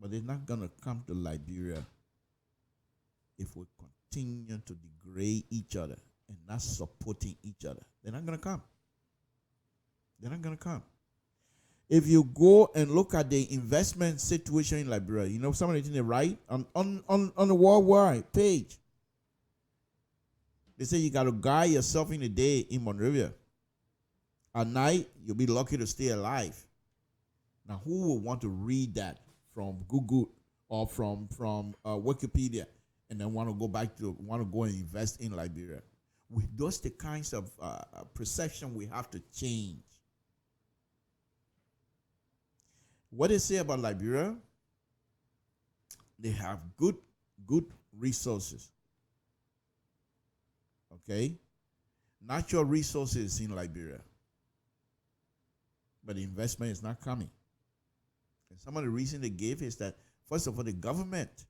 But they're not going to come to Liberia if we continue to degrade each other and not supporting each other. They're not going to come. They're not going to come. If you go and look at the investment situation in Liberia, you know some of the things they write on the worldwide page. They say you got to guide yourself in the day in Monrovia. At night, you'll be lucky to stay alive. Now, who would want to read that from Google or from Wikipedia and then want to go and invest in Liberia? With those the kinds of perception we have to change. What they say about Liberia, they have good resources. Okay? Natural resources in Liberia. But the investment is not coming. And some of the reason they gave is that, first of all, the government,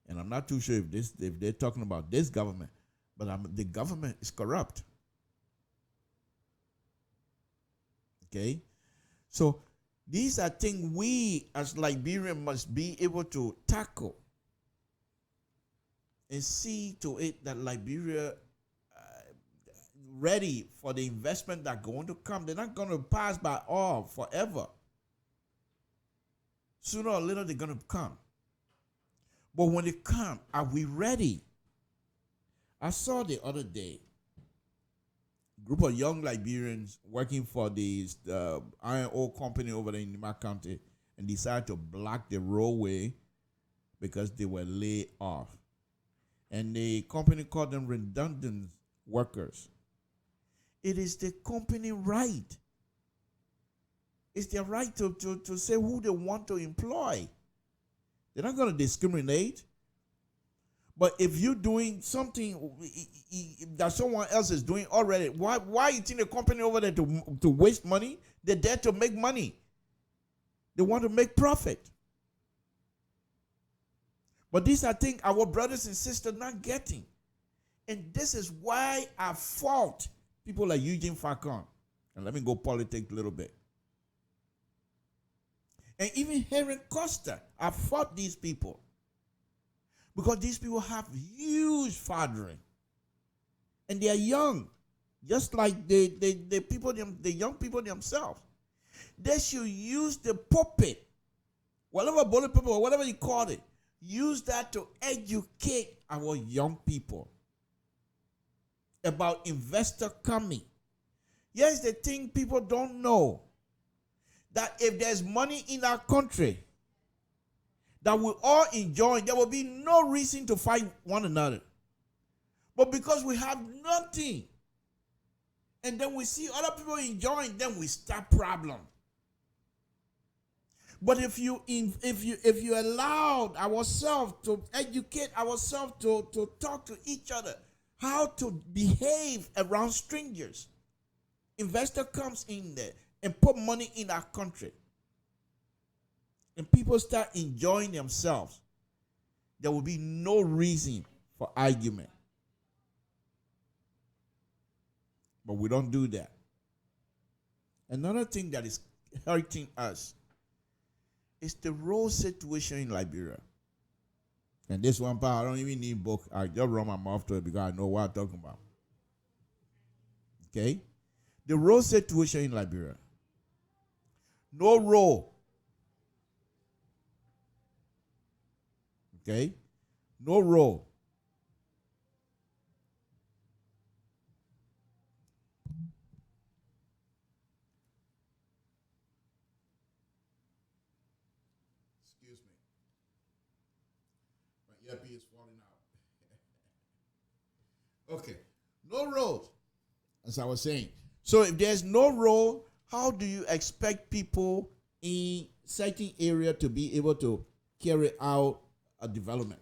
and I'm not too sure if they're talking about this government, but the government is corrupt. Okay? So these are things we as Liberians must be able to tackle and see to it that Liberia ready for the investment that going to come. They're not going to pass by all forever. Sooner or later they're going to come. But when they come, are we ready? I saw the other day a group of young Liberians working for the iron ore company over there in Nima County and decided to block the roadway because they were laid off. And the company called them redundant workers. It is the company right. It's their right to say who they want to employ. They're not going to discriminate. But if you're doing something that someone else is doing already, why you think the company over there to waste money? They're there to make money. They want to make profit. But these are things our brothers and sisters not getting. And this is why I fault people like Eugene Falcon. And let me go politics a little bit. And even Henry Costa, I fought these people. Because these people have huge fathering. And they are young. Just like the young people themselves. They should use the pulpit, whatever bullet paper or whatever you call it, use that to educate our young people about investor coming. Here's the thing people don't know. That if there's money in our country that we all enjoy, there will be no reason to fight one another. But because we have nothing, and then we see other people enjoying, then we start problem. But if you allowed ourselves to educate ourselves to talk to each other, how to behave around strangers, investor comes in there and put money in our country, and people start enjoying themselves, there will be no reason for argument. But we don't do that. Another thing that is hurting us is the road situation in Liberia. And this one part, I don't even need book. I just run my mouth to it because I know what I'm talking about. Okay? The road situation in Liberia. No road. Okay? No road. Excuse me. My earpiece is falling out. Okay. No road. As I was saying. So if there's no road, how do you expect people in certain area to be able to carry out a development?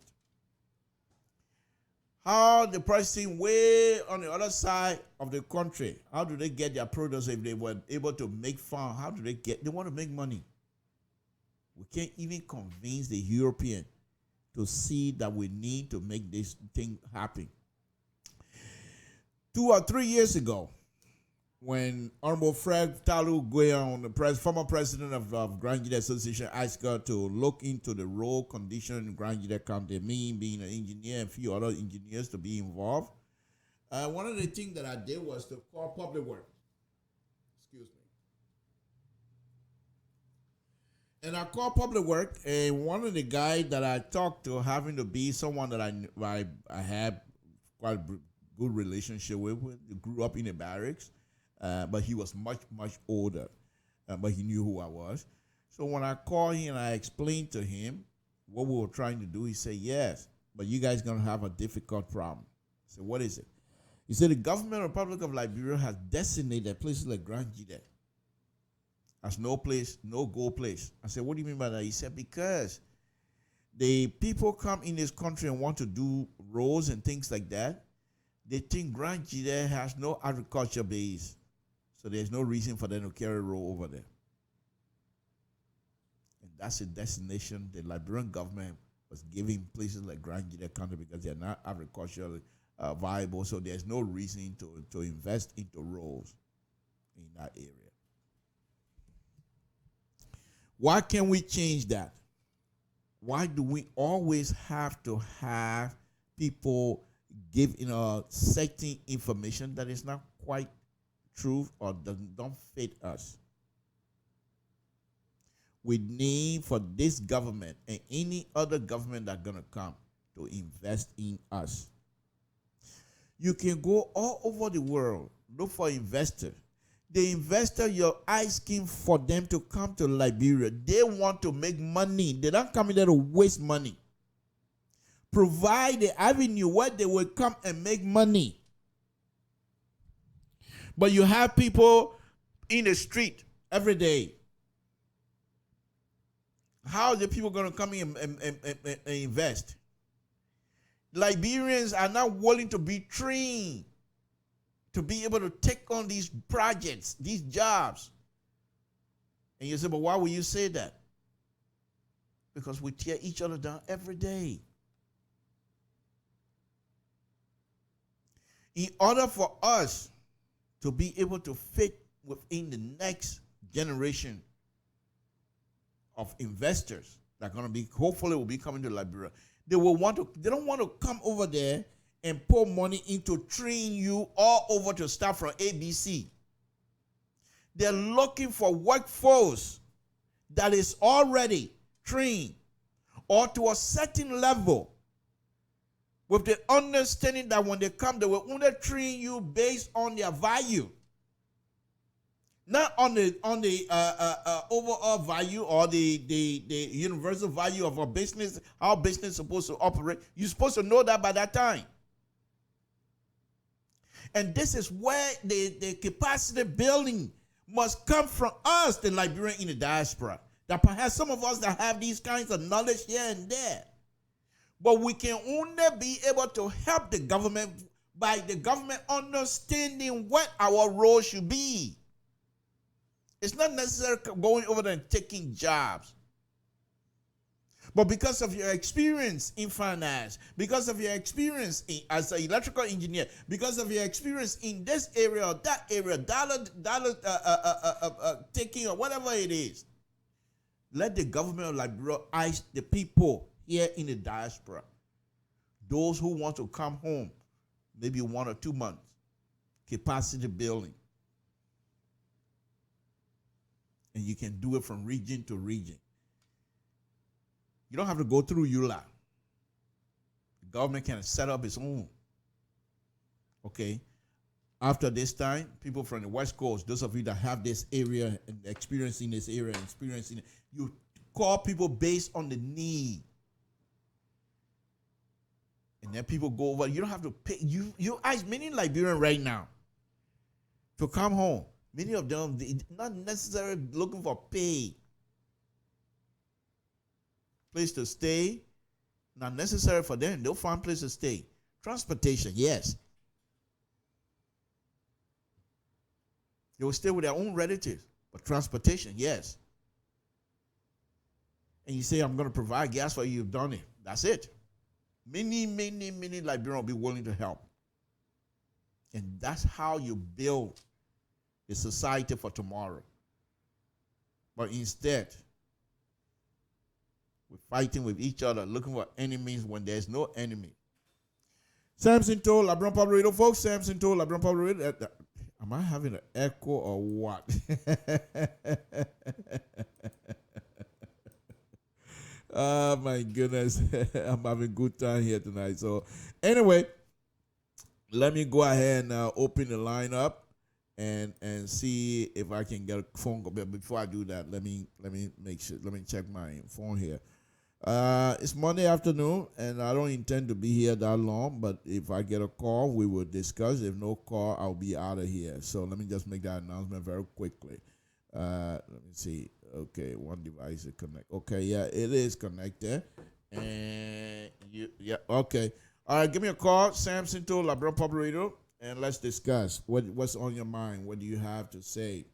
How the person way on the other side of the country, how do they get their produce if they were able to make farm? How do they want to make money? We can't even convince the European to see that we need to make this thing happen. 2 or 3 years ago, when Honorable Fred Talu Guion, the former president of Grand Gita Association, asked her to look into the road condition in Grand Gita County, me being an engineer and a few other engineers to be involved, one of the things that I did was to call public works. Excuse me. And I called public work, and one of the guys that I talked to having to be someone that I had quite a good relationship with, grew up in the barracks, but he was much, much older, but he knew who I was. So when I called him and I explained to him what we were trying to do, he said, yes, but you guys going to have a difficult problem. I said, what is it? He said, the government of the Republic of Liberia has designated places like Grand Gita as no place, no go place. I said, what do you mean by that? He said, because the people come in this country and want to do roads and things like that. They think Grand Gita has no agriculture base. So there's no reason for them to carry a road over there. And that's a destination the Liberian government was giving places like Grand Gita County because they're not agriculturally viable. So there's no reason to invest into roads in that area. Why can't we change that? Why do we always have to have people give certain information that is not quite true or don't fit us? We need for this government and any other government that's going to come to invest in us. You can go all over the world, look for investors. The investor, you're asking for them to come to Liberia. They want to make money. They don't come in there to waste money. Provide the avenue where they will come and make money. But you have people in the street every day. How are the people going to come in and invest? Liberians are not willing to be trained to be able to take on these projects, these jobs. And you say, but why would you say that? Because we tear each other down every day. In order for us to be able to fit within the next generation of investors that are going to be, hopefully will be coming to Liberia, they don't want to come over there and pour money into train you all over to start from ABC. They're looking for workforce that is already trained or to a certain level with the understanding that when they come, they will only train you based on their value. Not on the overall value or the universal value of a business, how business is supposed to operate. You're supposed to know that by that time. And this is where the capacity building must come from us, the Liberian in the diaspora. That perhaps some of us that have these kinds of knowledge here and there. But we can only be able to help the government by the government understanding what our role should be. It's not necessarily going over there and taking jobs. But because of your experience in finance, because of your experience as an electrical engineer, because of your experience in this area or that area, taking or whatever it is, let the government of Liberia ask the people here in the diaspora, those who want to come home, maybe 1 or 2 months, capacity building. And you can do it from region to region. You don't have to go through ULA. The government can set up its own. Okay? After this time, people from the West Coast, those of you that have this area and experiencing this area and experiencing it, you call people based on the need. And then people go over. You don't have to pay. You ask many Liberians right now to come home. Many of them, not necessarily looking for pay. Place to stay, not necessary for them. They'll find place to stay. Transportation, yes. They will stay with their own relatives. But transportation, yes. And you say, I'm going to provide gas for you. You've done it. That's it. Many Liberians will be willing to help. And that's how you build a society for tomorrow. But instead, we're fighting with each other, looking for enemies when there's no enemy. Samson told LIBERIA Public Radio, folks. Samson told LIBERIA Public Radio. Am I having an echo or what? Oh my goodness. I'm having a good time here tonight. So anyway, let me go ahead and open the line up and see if I can get a phone call. But before I do that, let me make sure. Let me check my phone here. It's Monday afternoon, and I don't intend to be here that long. But if I get a call, we will discuss. If no call, I'll be out of here. So let me just make that announcement very quickly. Let me see. Okay, one device is connected. Okay, yeah, it is connected. And yeah, okay. All right, give me a call, Samson to LIBERIA Public Radio, and let's discuss what's on your mind. What do you have to say?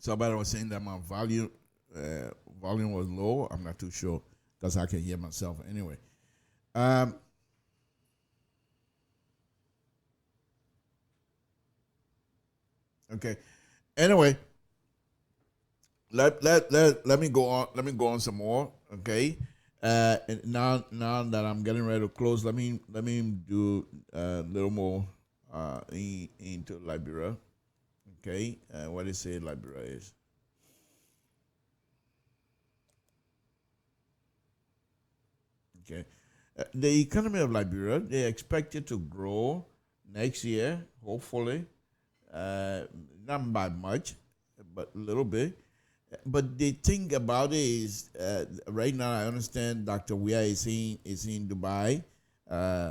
Somebody was saying that my volume was low. I'm not too sure because I can hear myself anyway. Okay. Anyway, let me go on. Let me go on some more. Okay. And now that I'm getting ready to close, let me do a little more into LIBERIA. Okay, what do you say LIBERIA is? Okay, the economy of LIBERIA, they expect it to grow next year, hopefully, not by much, but a little bit. But the thing about it is, right now I understand Dr. Weah is in Dubai,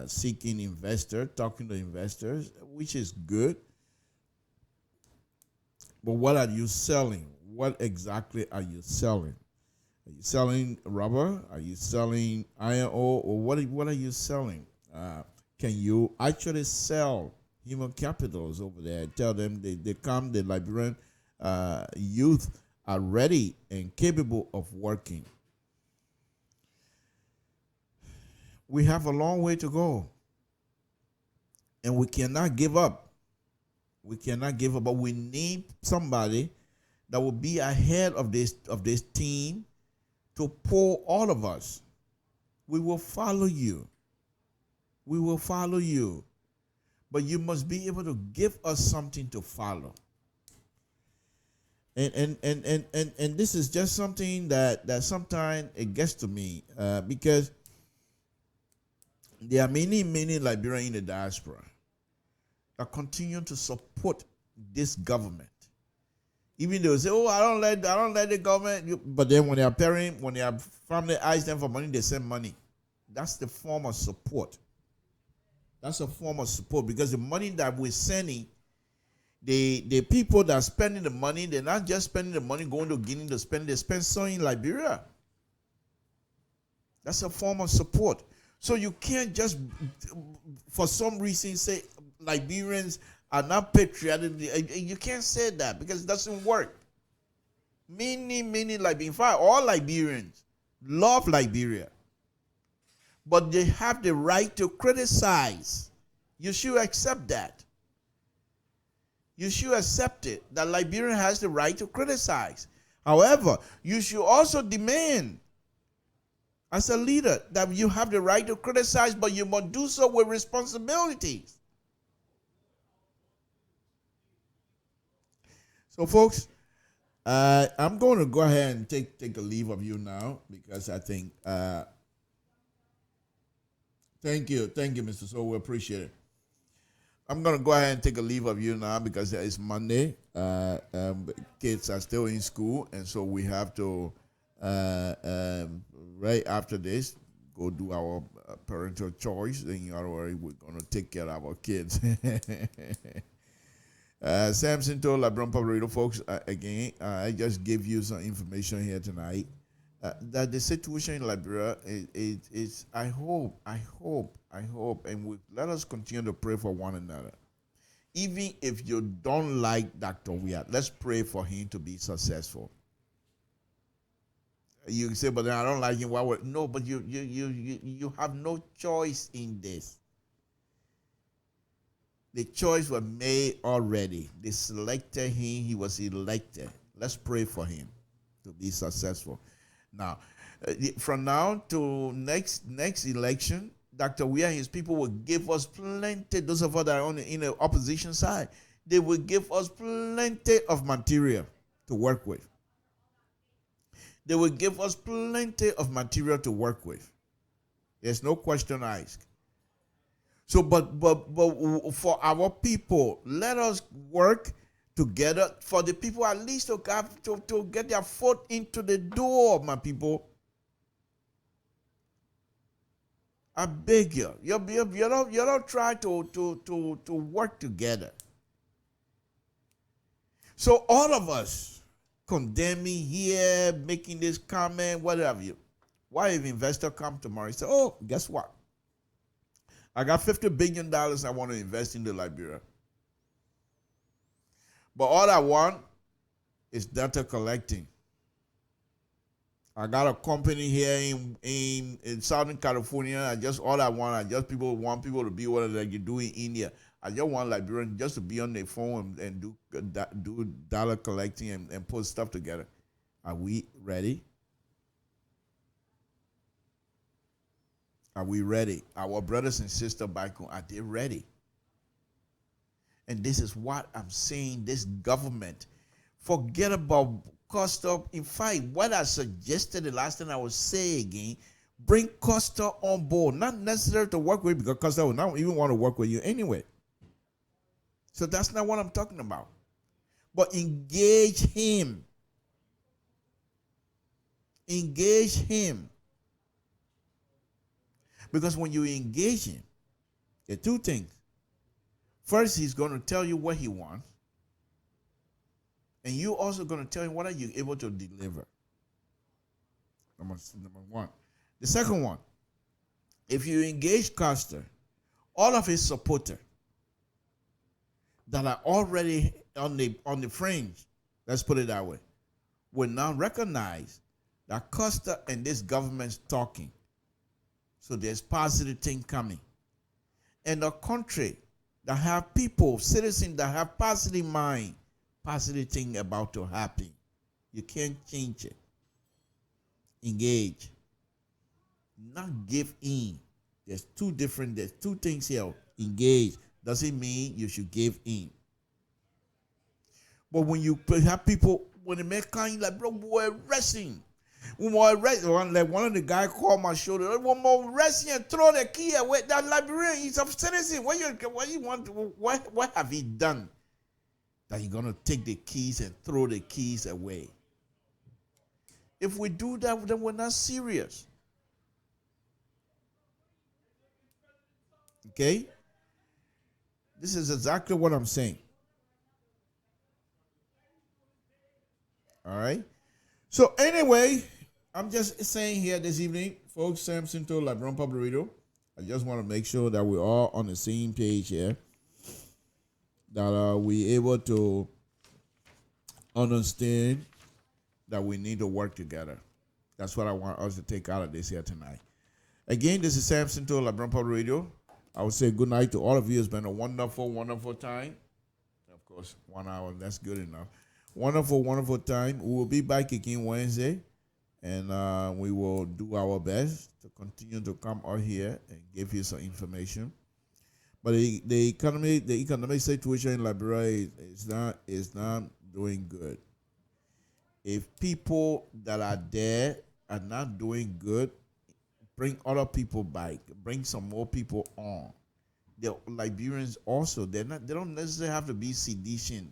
seeking investors, talking to investors, which is good. But what are you selling? What exactly are you selling? Are you selling rubber? Are you selling iron ore? Or what are you selling? Can you actually sell human capitals over there? Tell them they come, the Liberian youth are ready and capable of working. We have a long way to go. And we cannot give up. We cannot give up, but we need somebody that will be ahead of this team to pull all of us. We will follow you. We will follow you. But you must be able to give us something to follow. And this is just something that sometimes it gets to me because there are many Liberians in the diaspora that continue to support this government. Even though they say, "Oh, I don't let the government," but then when their family asks them for money, they send money. That's the form of support. That's a form of support because the money that we're sending, the people that are spending the money, they're not just spending the money going to Guinea to spend. They spend some in Liberia. That's a form of support. So you can't just, for some reason, say Liberians are not patriotic. You can't say that because it doesn't work. Many Liberians, in fact, all Liberians love Liberia. But they have the right to criticize. You should accept that. You should accept it, that Liberia has the right to criticize. However, you should also demand, as a leader, that you have the right to criticize, but you must do so with responsibilities. So, folks, I'm going to go ahead and take a leave of you now because I think, thank you, Mr. So, we appreciate it. I'm going to go ahead and take a leave of you now because it's Monday. Kids are still in school, and so we have to, right after this, go do our parental choice. Then, you know, we're going to take care of our kids. Samson told LeBron Public Radio folks, again, I just gave you some information here tonight, that the situation in Liberia is I hope, and let us continue to pray for one another. Even if you don't like Dr. Weah, let's pray for him to be successful. You say, but then I don't like him. Why would no? But you have no choice in this. The choice was made already. They selected him. He was elected. Let's pray for him to be successful. Now, from now to next election, Dr. Weah and his people will give us plenty. Those of us that are in the opposition side, they will give us plenty of material to work with. They will give us plenty of material to work with. There's no question asked. So, but for our people, let us work together for the people at least to get their foot into the door, my people. I beg you, you don't try to work together. So all of us condemning here, making this comment, whatever you. Why if investor come tomorrow and say, oh, guess what? I got $50 billion I want to invest in the Liberia. But all I want is data collecting. I got a company here in Southern California. I just want people to be what they do in India. I just want Liberians just to be on their phone and do data collecting and put stuff together. Are we ready? Are we ready? Our brothers and sisters back home, are they ready? And this is what I'm saying, this government, forget about Costa. In fact, what I suggested the last time I will say again, bring Costa on board. Not necessarily to work with, because Costa will not even want to work with you anyway. So that's not what I'm talking about. But engage him. Engage him. Because when you engage him, there are two things. First, he's going to tell you what he wants. And you're also going to tell him what are you able to deliver. Number one. The second one, if you engage Costa, all of his supporters that are already on the fringe, let's put it that way, will now recognize that Costa and this government's talking. So there's positive thing coming. And a country that have people, citizens that have positive mind, positive thing about to happen. You can't change it. Engage. Not give in. There's two things here. Engage doesn't mean you should give in. But when you have people, when they make kind like, bro, we're wrestling. Like one of the guys called my shoulder. One more wrestling and throw the key away. That Liberian, he's a citizen. What have he done that you're gonna take the keys and throw the keys away? If we do that, then we're not serious. Okay? This is exactly what I'm saying. All right? So anyway, I'm just saying here this evening, folks, Samson to LeBron Public Radio. I just want to make sure that we're all on the same page here. That we're able to understand that we need to work together. That's what I want us to take out of this here tonight. Again, this is Samson to LeBron Public Radio. I would say good night to all of you. It's been a wonderful, wonderful time. Of course, 1 hour, that's good enough. Wonderful, wonderful time. We will be back again Wednesday, and we will do our best to continue to come out here and give you some information. But the economic situation in Liberia is not doing good. If people that are there are not doing good, bring other people back. Bring some more people on. The Liberians also, they don't necessarily have to be sedition.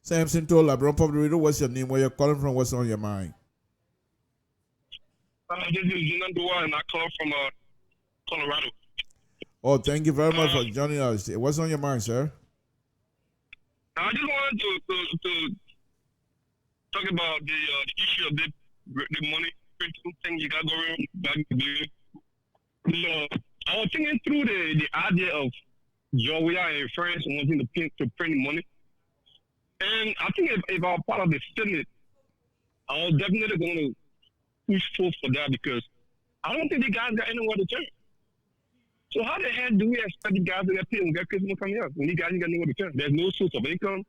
Samson told LeBron Public Radio, what's your name? Where you're calling from? What's on your mind? This is Junandua, and I call from Colorado. Oh, thank you very much for joining us. What's on your mind, sir? I just wanted to talk about the issue of the money printing thing you got going back to the. I was thinking through the idea of Georgia and France wanting to print money. And I think if I was part of the Senate, I was definitely going to push forth for that because I don't think the guys got anywhere to turn. So how the hell do we expect the guys to get paid and get Christmas coming up when the guys ain't got nowhere to turn? There's no source of income.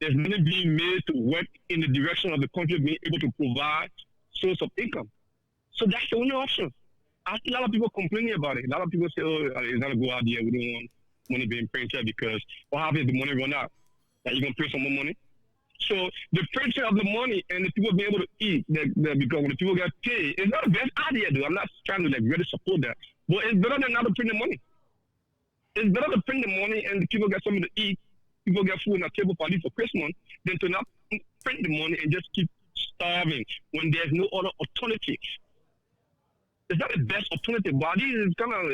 There's money being made to work in the direction of the country being able to provide source of income. So that's the only option. I see a lot of people complaining about it. A lot of people say, oh, it's not a good idea. We don't want money being printed because what happens if the money run out? Are you going to print some more money? So the printing of the money and the people being able to eat, because when the people get paid, it's not the best idea, though. I'm not trying to really support that. But it's better than not to print the money. It's better to print the money and the people get something to eat, people get food on the table for at least for Christmas, than to not print the money and just keep starving when there's no other alternative. It's not the best alternative, but it's kind of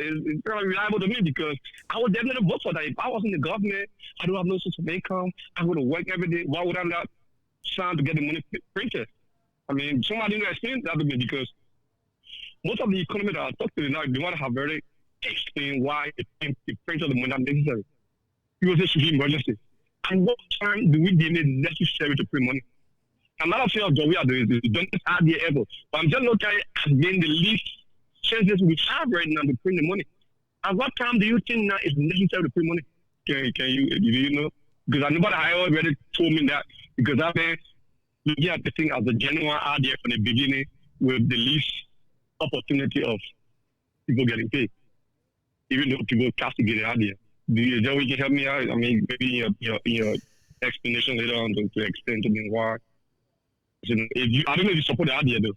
reliable to me because I would definitely vote for that. If I was in the government, I don't have no source of income, I go to work every day, why would I not sign to get the money printed? I mean, somebody knows explain that to me because most of the economy that I talk to now, they want to have very explain why the print of the money is necessary. People say it should be emergency. And what time do we deem it necessary to print money? I'm not saying of Georgia is the dumbest idea ever, but I'm just looking at it as being the least chances we have right now to print the money. At what time do you think now it's necessary to print money? Can you know? Because nobody already told me that because I've been looking at the thing as a genuine idea from the beginning with the least opportunity of people getting paid, even though people castigate the idea. Do you know you can help me out? I mean, maybe in your explanation later on to explain to me why. I don't know if you support the idea though,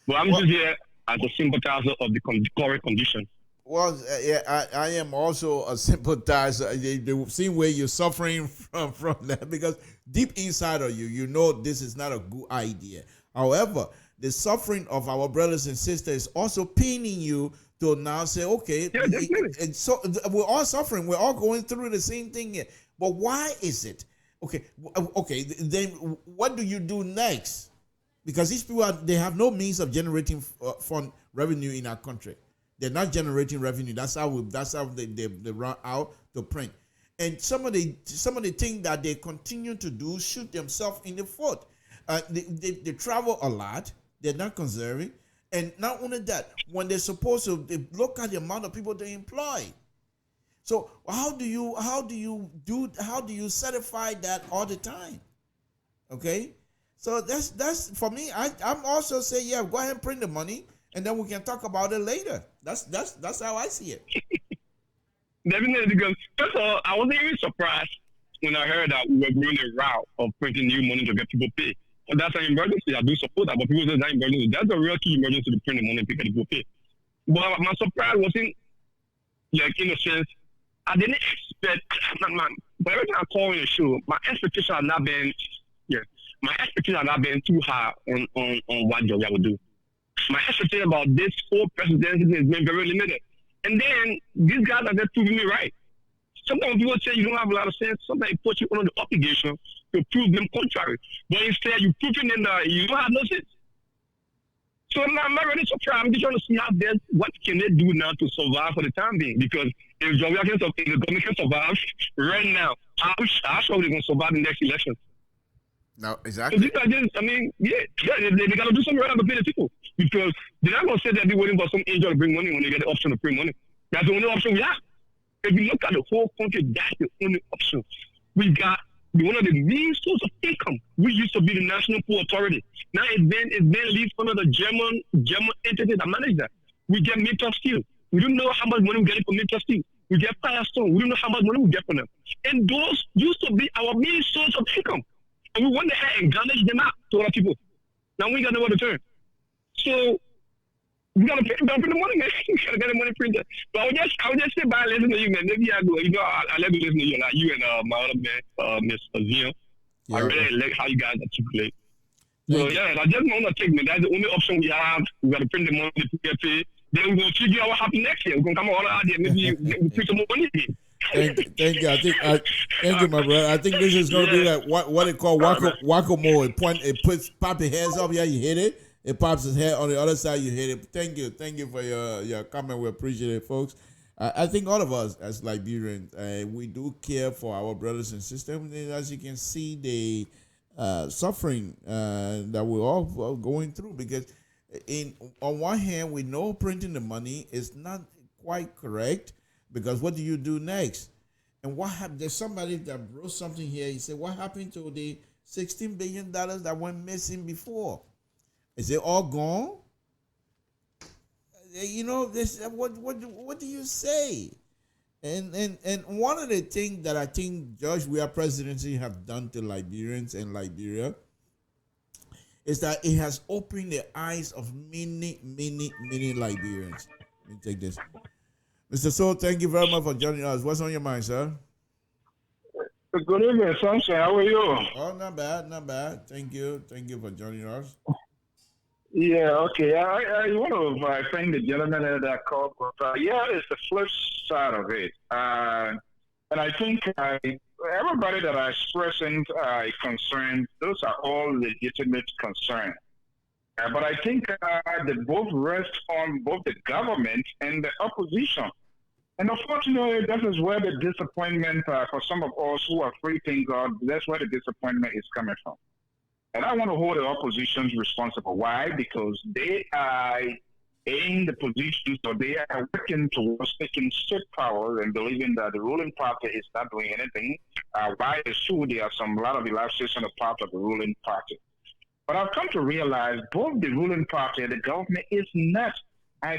but I'm just here as a sympathizer of the current condition. Well, yeah, I am also a sympathizer. The same way you're suffering from that because deep inside of you, you know this is not a good idea. However, the suffering of our brothers and sisters is also paining you to now say, okay, yeah, so we're all suffering. We're all going through the same thing here. But why is it? Okay, then what do you do next? Because these people, they have no means of generating fund revenue in our country. They're not generating revenue. That's how they run out to print. And some of the things that they continue to do shoot themselves in the foot. They travel a lot. They're not conserving. And not only that, when they're supposed to, they look at the amount of people they employ. So how do you certify that all the time? Okay, so that's for me. I'm also saying, yeah, go ahead and print the money, and then we can talk about it later. That's how I see it. Definitely, because first of all, I wasn't even surprised when I heard that we were going the route of printing new money to get people paid. But that's an emergency. I do support that, but people say that's an emergency. That's a real key emergency to print the money to get people paid. But my surprise wasn't like in a sense. I didn't expect, but every time I call in the show, my expectations have not been too high on what Georgia would do. My expectation about this whole presidency has been very limited. And then these guys are just proving me right. Sometimes people say you don't have a lot of sense. Sometimes it puts you under the obligation to prove them contrary. But instead, you're proving them that you don't have no sense. So I'm not really surprised. I'm just trying to see what can they do now to survive for the time being. Because if the government can survive right now, I'm sure they're going to survive the next election. No, exactly. So these are just, they got to do something right now to pay the people. Because they're not going to say that they're waiting for some angel to bring money when they get the option to bring money. That's the only option we have. If you look at the whole country, that's the only option. We got one of the main sources of income. We used to be the National Pool Authority. Now it's been leased under the German entity that manage that. We get Metal Steel. We don't know how much money we get from Metal Steel. We get Firestone. We don't know how much money we get from them. And those used to be our main source of income. And we went ahead and garnished them out to other people. Now we got nowhere to turn. So we gotta print the money, man. We gotta get the money printed. But I would just sit by and listen to you, man. Maybe I go, I let me listen to you, like you and my other man, Miss Azia. Yeah. I really like how you guys articulate. So yeah, I just want to take, man. That's the only option we have. We gotta print the money to get paid. Then we'll figure out what happens next year. We're gonna come all out there, maybe we'll put some more money in. Thank you. Thank you, my brother. I think this is going to be like what they call whack-a-mole. It pops your hands up here, you hit it. It pops his head on the other side, you hit it. Thank you for your comment. We appreciate it, folks. I think all of us as Liberians, we do care for our brothers and sisters. As you can see, the suffering that we're all going through, because on one hand, we know printing the money is not quite correct. Because what do you do next? And what happened? There's somebody that wrote something here. He said, what happened to the $16 billion that went missing before? Is it all gone? You know, this. What do you say? And one of the things that I think George Weah presidency have done to Liberians and Liberia is that it has opened the eyes of many Liberians. Let me take this. Mr. So, thank you very much for joining us. What's on your mind, sir? Good evening, Sunshine. How are you? Oh, not bad. Thank you for joining us. Yeah, okay. I want to thank the gentleman that called, but it's the flip side of it. And I think everybody that are expressing concern, those are all legitimate concerns. But I think they both rest on both the government and the opposition. And unfortunately, that is where the disappointment for some of us who are free thinkers, that's where the disappointment is coming from. And I want to hold the opposition responsible. Why? Because they are in the positions, or they are working towards taking state power and believing that the ruling party is not doing anything. Why it's true, there are a lot of relaxation on the part of the ruling party. But I've come to realize both the ruling party and the government is not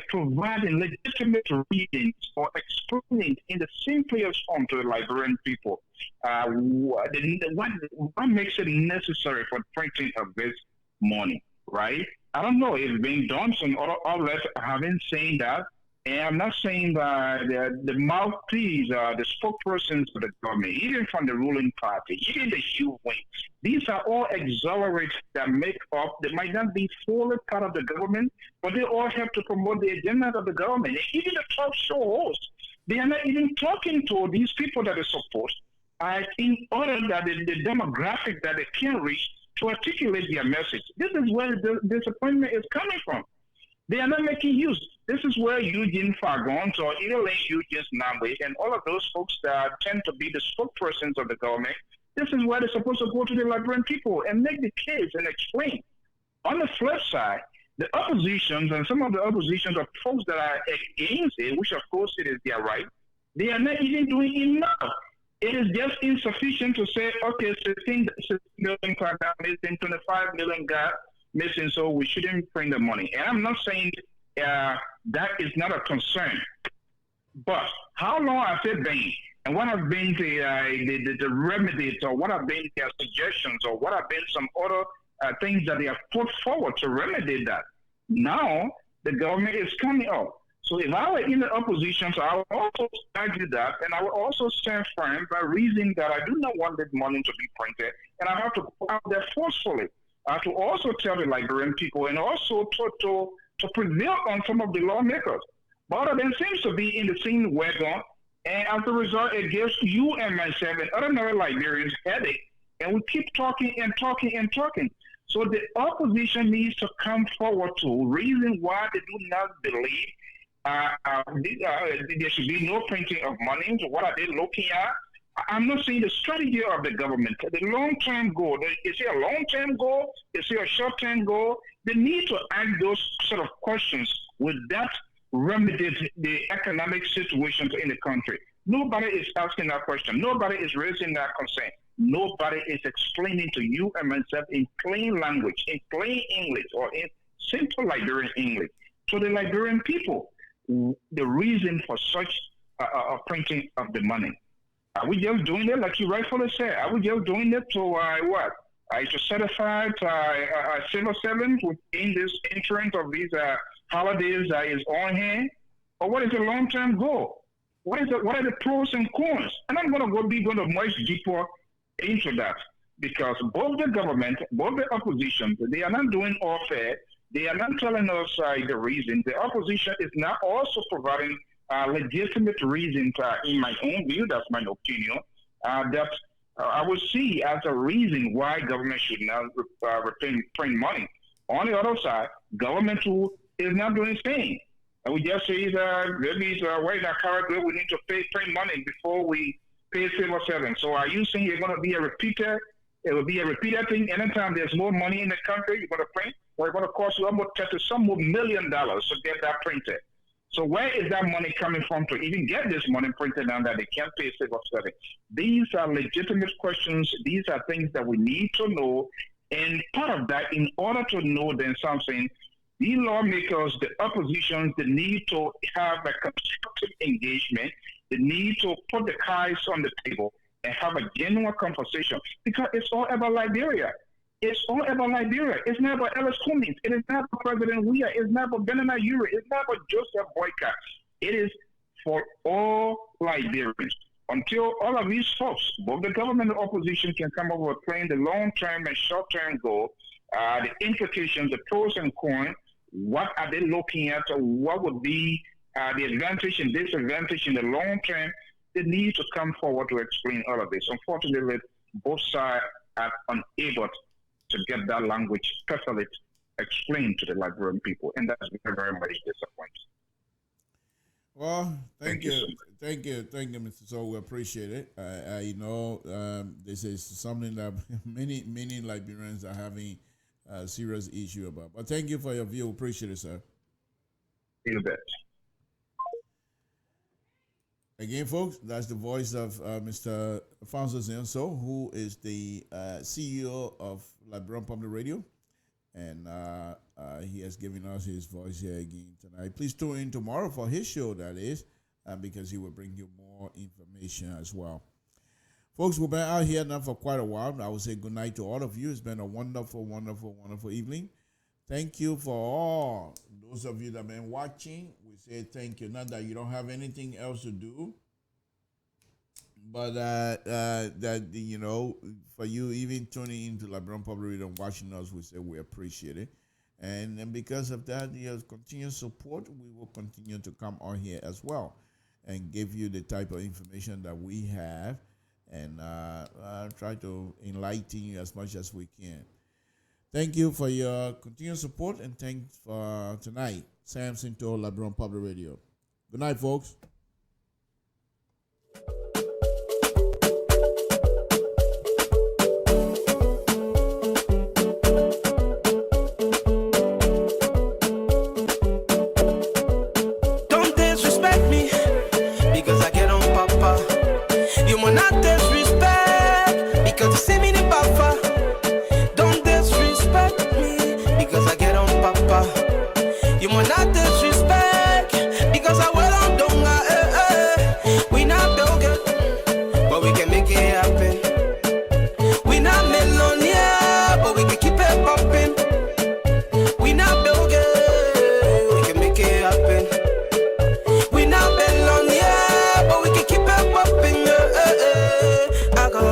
providing legitimate reasons or explaining in the simplest form to the Liberian people what makes it necessary for printing of this money, right? I don't know if it's being done. Some other outlets haven't saying that. And I'm not saying that the mouthpiece, the spokespersons of the government, even from the ruling party, even the youth wing, these are all auxiliaries that make up, they might not be fully part of the government, but they all help to promote the agenda of the government. And even the talk show hosts, they are not even talking to these people that they support in order that the demographic that they can reach to articulate their message. This is where the disappointment is coming from. They are not making use. This is where Eugene Fagons or Elaine Eugene's Namwe and all of those folks that tend to be the spokespersons of the government, this is where they're supposed to go to the Liberian people and make the case and explain. On the flip side, the oppositions and some of the oppositions of folks that are against it, which of course it is their right, they are not even doing enough. It is just insufficient to say, okay, 16 million missing, 25 million got missing, so we shouldn't print the money. And I'm not saying that is not a concern. But how long has it been? And what have been the remedies, or what have been their suggestions, or what have been some other things that they have put forward to remedy that? Now, the government is coming up. So if I were in the opposition, so I would also argue that, and I would also stand firm by reason that I do not want this money to be printed, and I have to go out there forcefully to also tell the Liberian people, and also to prevail on some of the lawmakers. But all of them seems to be in the same wagon, and as a result, it gives you and myself and ordinary Liberians headache, and we keep talking and talking and talking. So the opposition needs to come forward to reason why they do not believe there should be no printing of money. So what are they looking at? I'm not saying the strategy of the government, the long-term goal. Is it a long-term goal? Is it a short-term goal? They need to ask those sort of questions. With that, remedy the economic situation in the country. Nobody is asking that question. Nobody is raising that concern. Nobody is explaining to you and myself in plain language, in plain English, or in simple Liberian English, to the Liberian people, the reason for such a printing of the money. Are we just doing it, like you rightfully said? Are we just doing it to what? To certify civil servants within this entrance of these holidays is on hand? Or what is the long-term goal? What are the pros and cons? And I'm going to be much deeper into that, because both the government, both the opposition, they are not doing all fair They are not telling us the reason. The opposition is not also providing legitimate reasons, in my own view, that's my opinion, that I would see as a reason why government should not print money. On the other side, government too is not doing the same. And we just say maybe it's where that character we need to print money before we pay civil servants. So are you saying you're going to be a repeater? It will be a repeater thing. Anytime there's more money in the country, you're going to print, or it's going to cost you almost some more $1 million to get that printed. So where is that money coming from to even get this money printed down that they can't pay civil servants? These are legitimate questions. These are things that we need to know. And part of that, in order to know then something, the lawmakers, the opposition, they need to have a constructive engagement. They need to put the cards on the table and have a genuine conversation, because it's all about Liberia. It's all about Liberia. It's not about Ellis Cummings. It is not about President Weah. It's not about Benana Uri. It's not about Joseph Boyka. It is for all Liberians. Until all of these folks, both the government and the opposition, can come up with playing the long-term and short-term goal, the implications, the pros and cons, what are they looking at, what would be the advantage and disadvantage in the long term, they need to come forward to explain all of this. Unfortunately, both sides are unable to get that language perfectly explained to the Liberian people, and that's very, very much disappointing. Well, thank you, Mr. So. We appreciate it. I know this is something that many Liberians are having a serious issue about. But thank you for your view. Appreciate it, sir. You bet. Again, folks, that's the voice of Mr. Alfonso Zenso, who is the CEO of Liberian Public Radio. And he has given us his voice here again tonight. Please tune in tomorrow for his show, that is, because he will bring you more information as well. Folks, we've been out here now for quite a while. I will say good night to all of you. It's been a wonderful, wonderful, wonderful evening. Thank you for all those of you that have been watching. We say thank you. Not that you don't have anything else to do, but that, you know, for you even tuning into Liberian Public Radio and watching us, we say we appreciate it. And because of that, your continued support, we will continue to come on here as well and give you the type of information that we have, and try to enlighten you as much as we can. Thank you for your continued support, and thanks for tonight. Samson to Liberian Public Radio. Good night, folks. Don't disrespect me because I get on Papa. You will not disrespect because you see me in Papa. Don't disrespect me because I get on Papa. You will not disrespect because I will on Donga. We not build it, but we can make it happen. We not millionaire, but we can keep it popping. We not build it, we can make it happen. We not millionaire, but we can keep it popping. I go,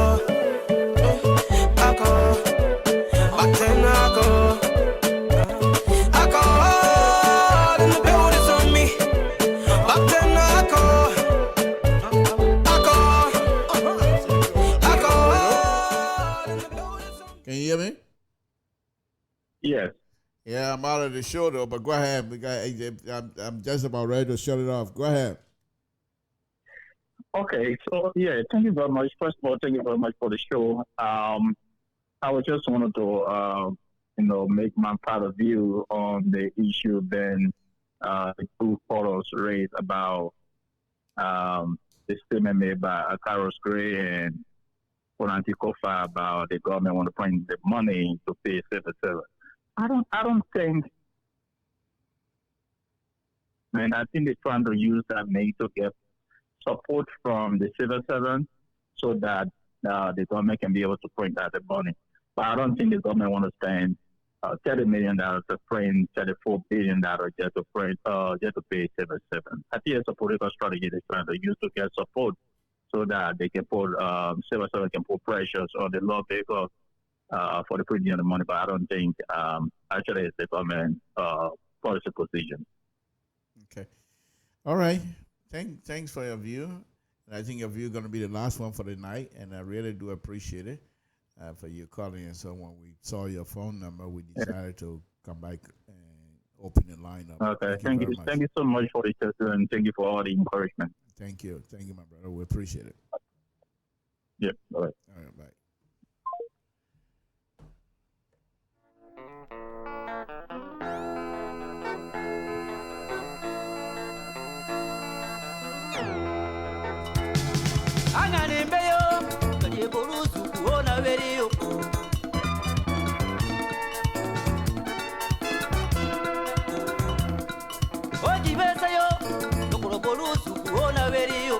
back then I go. Can you hear me? Yes. Yeah, I'm out of the show though, but go ahead. I'm just about ready to shut it off. Go ahead. Okay, so yeah, thank you very much. First of all, thank you very much for the show. I was just wanted to, make my part of view on the issue then the two photos raised about the statement made by Carlos Gray and Ponanti Kofa about the government want to bring the money to pay civil servants. I don't think, and I think they're trying to use that money to get support from the civil servants so that the government can be able to print out the money. But I don't think the government want to spend $30 million to print $34 billion just to print, just to pay civil servants. I think it's a political strategy they're trying to use to get support so that they can put civil servants can put pressures on the lawmakers for the printing of the money, but I don't think actually it's the government policy position. Okay. All right. Thanks for your view. I think your view is going to be the last one for the night, and I really do appreciate it for you calling. And so when we saw your phone number, we decided to come back and open the line up. Okay. Thank you. Thank you so much for the interview, and thank you for all the encouragement. Thank you. Thank you, my brother. We appreciate it. Yep. All right. All right. Bye. Anganembeyo, kaliye borusu kuona veriyo. Ojibesayo, nokolo borusu kuona veriyo.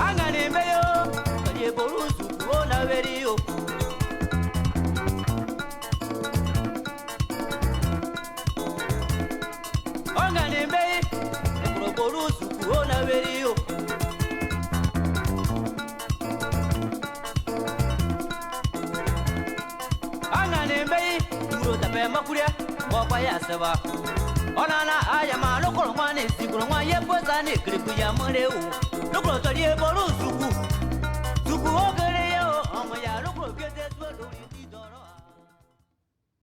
Anganembeyo, kaliye borusu kuona veriyo. Anganembeyi, nokolo borusu kuona veriyo. Anganembeyi, duro tape makuria, wapa ya seba. Onana aya ma lokolo mwane sikulo mwa yepo zane kripu ya mreu. Lokolo toliye borusu ku. Suku ogere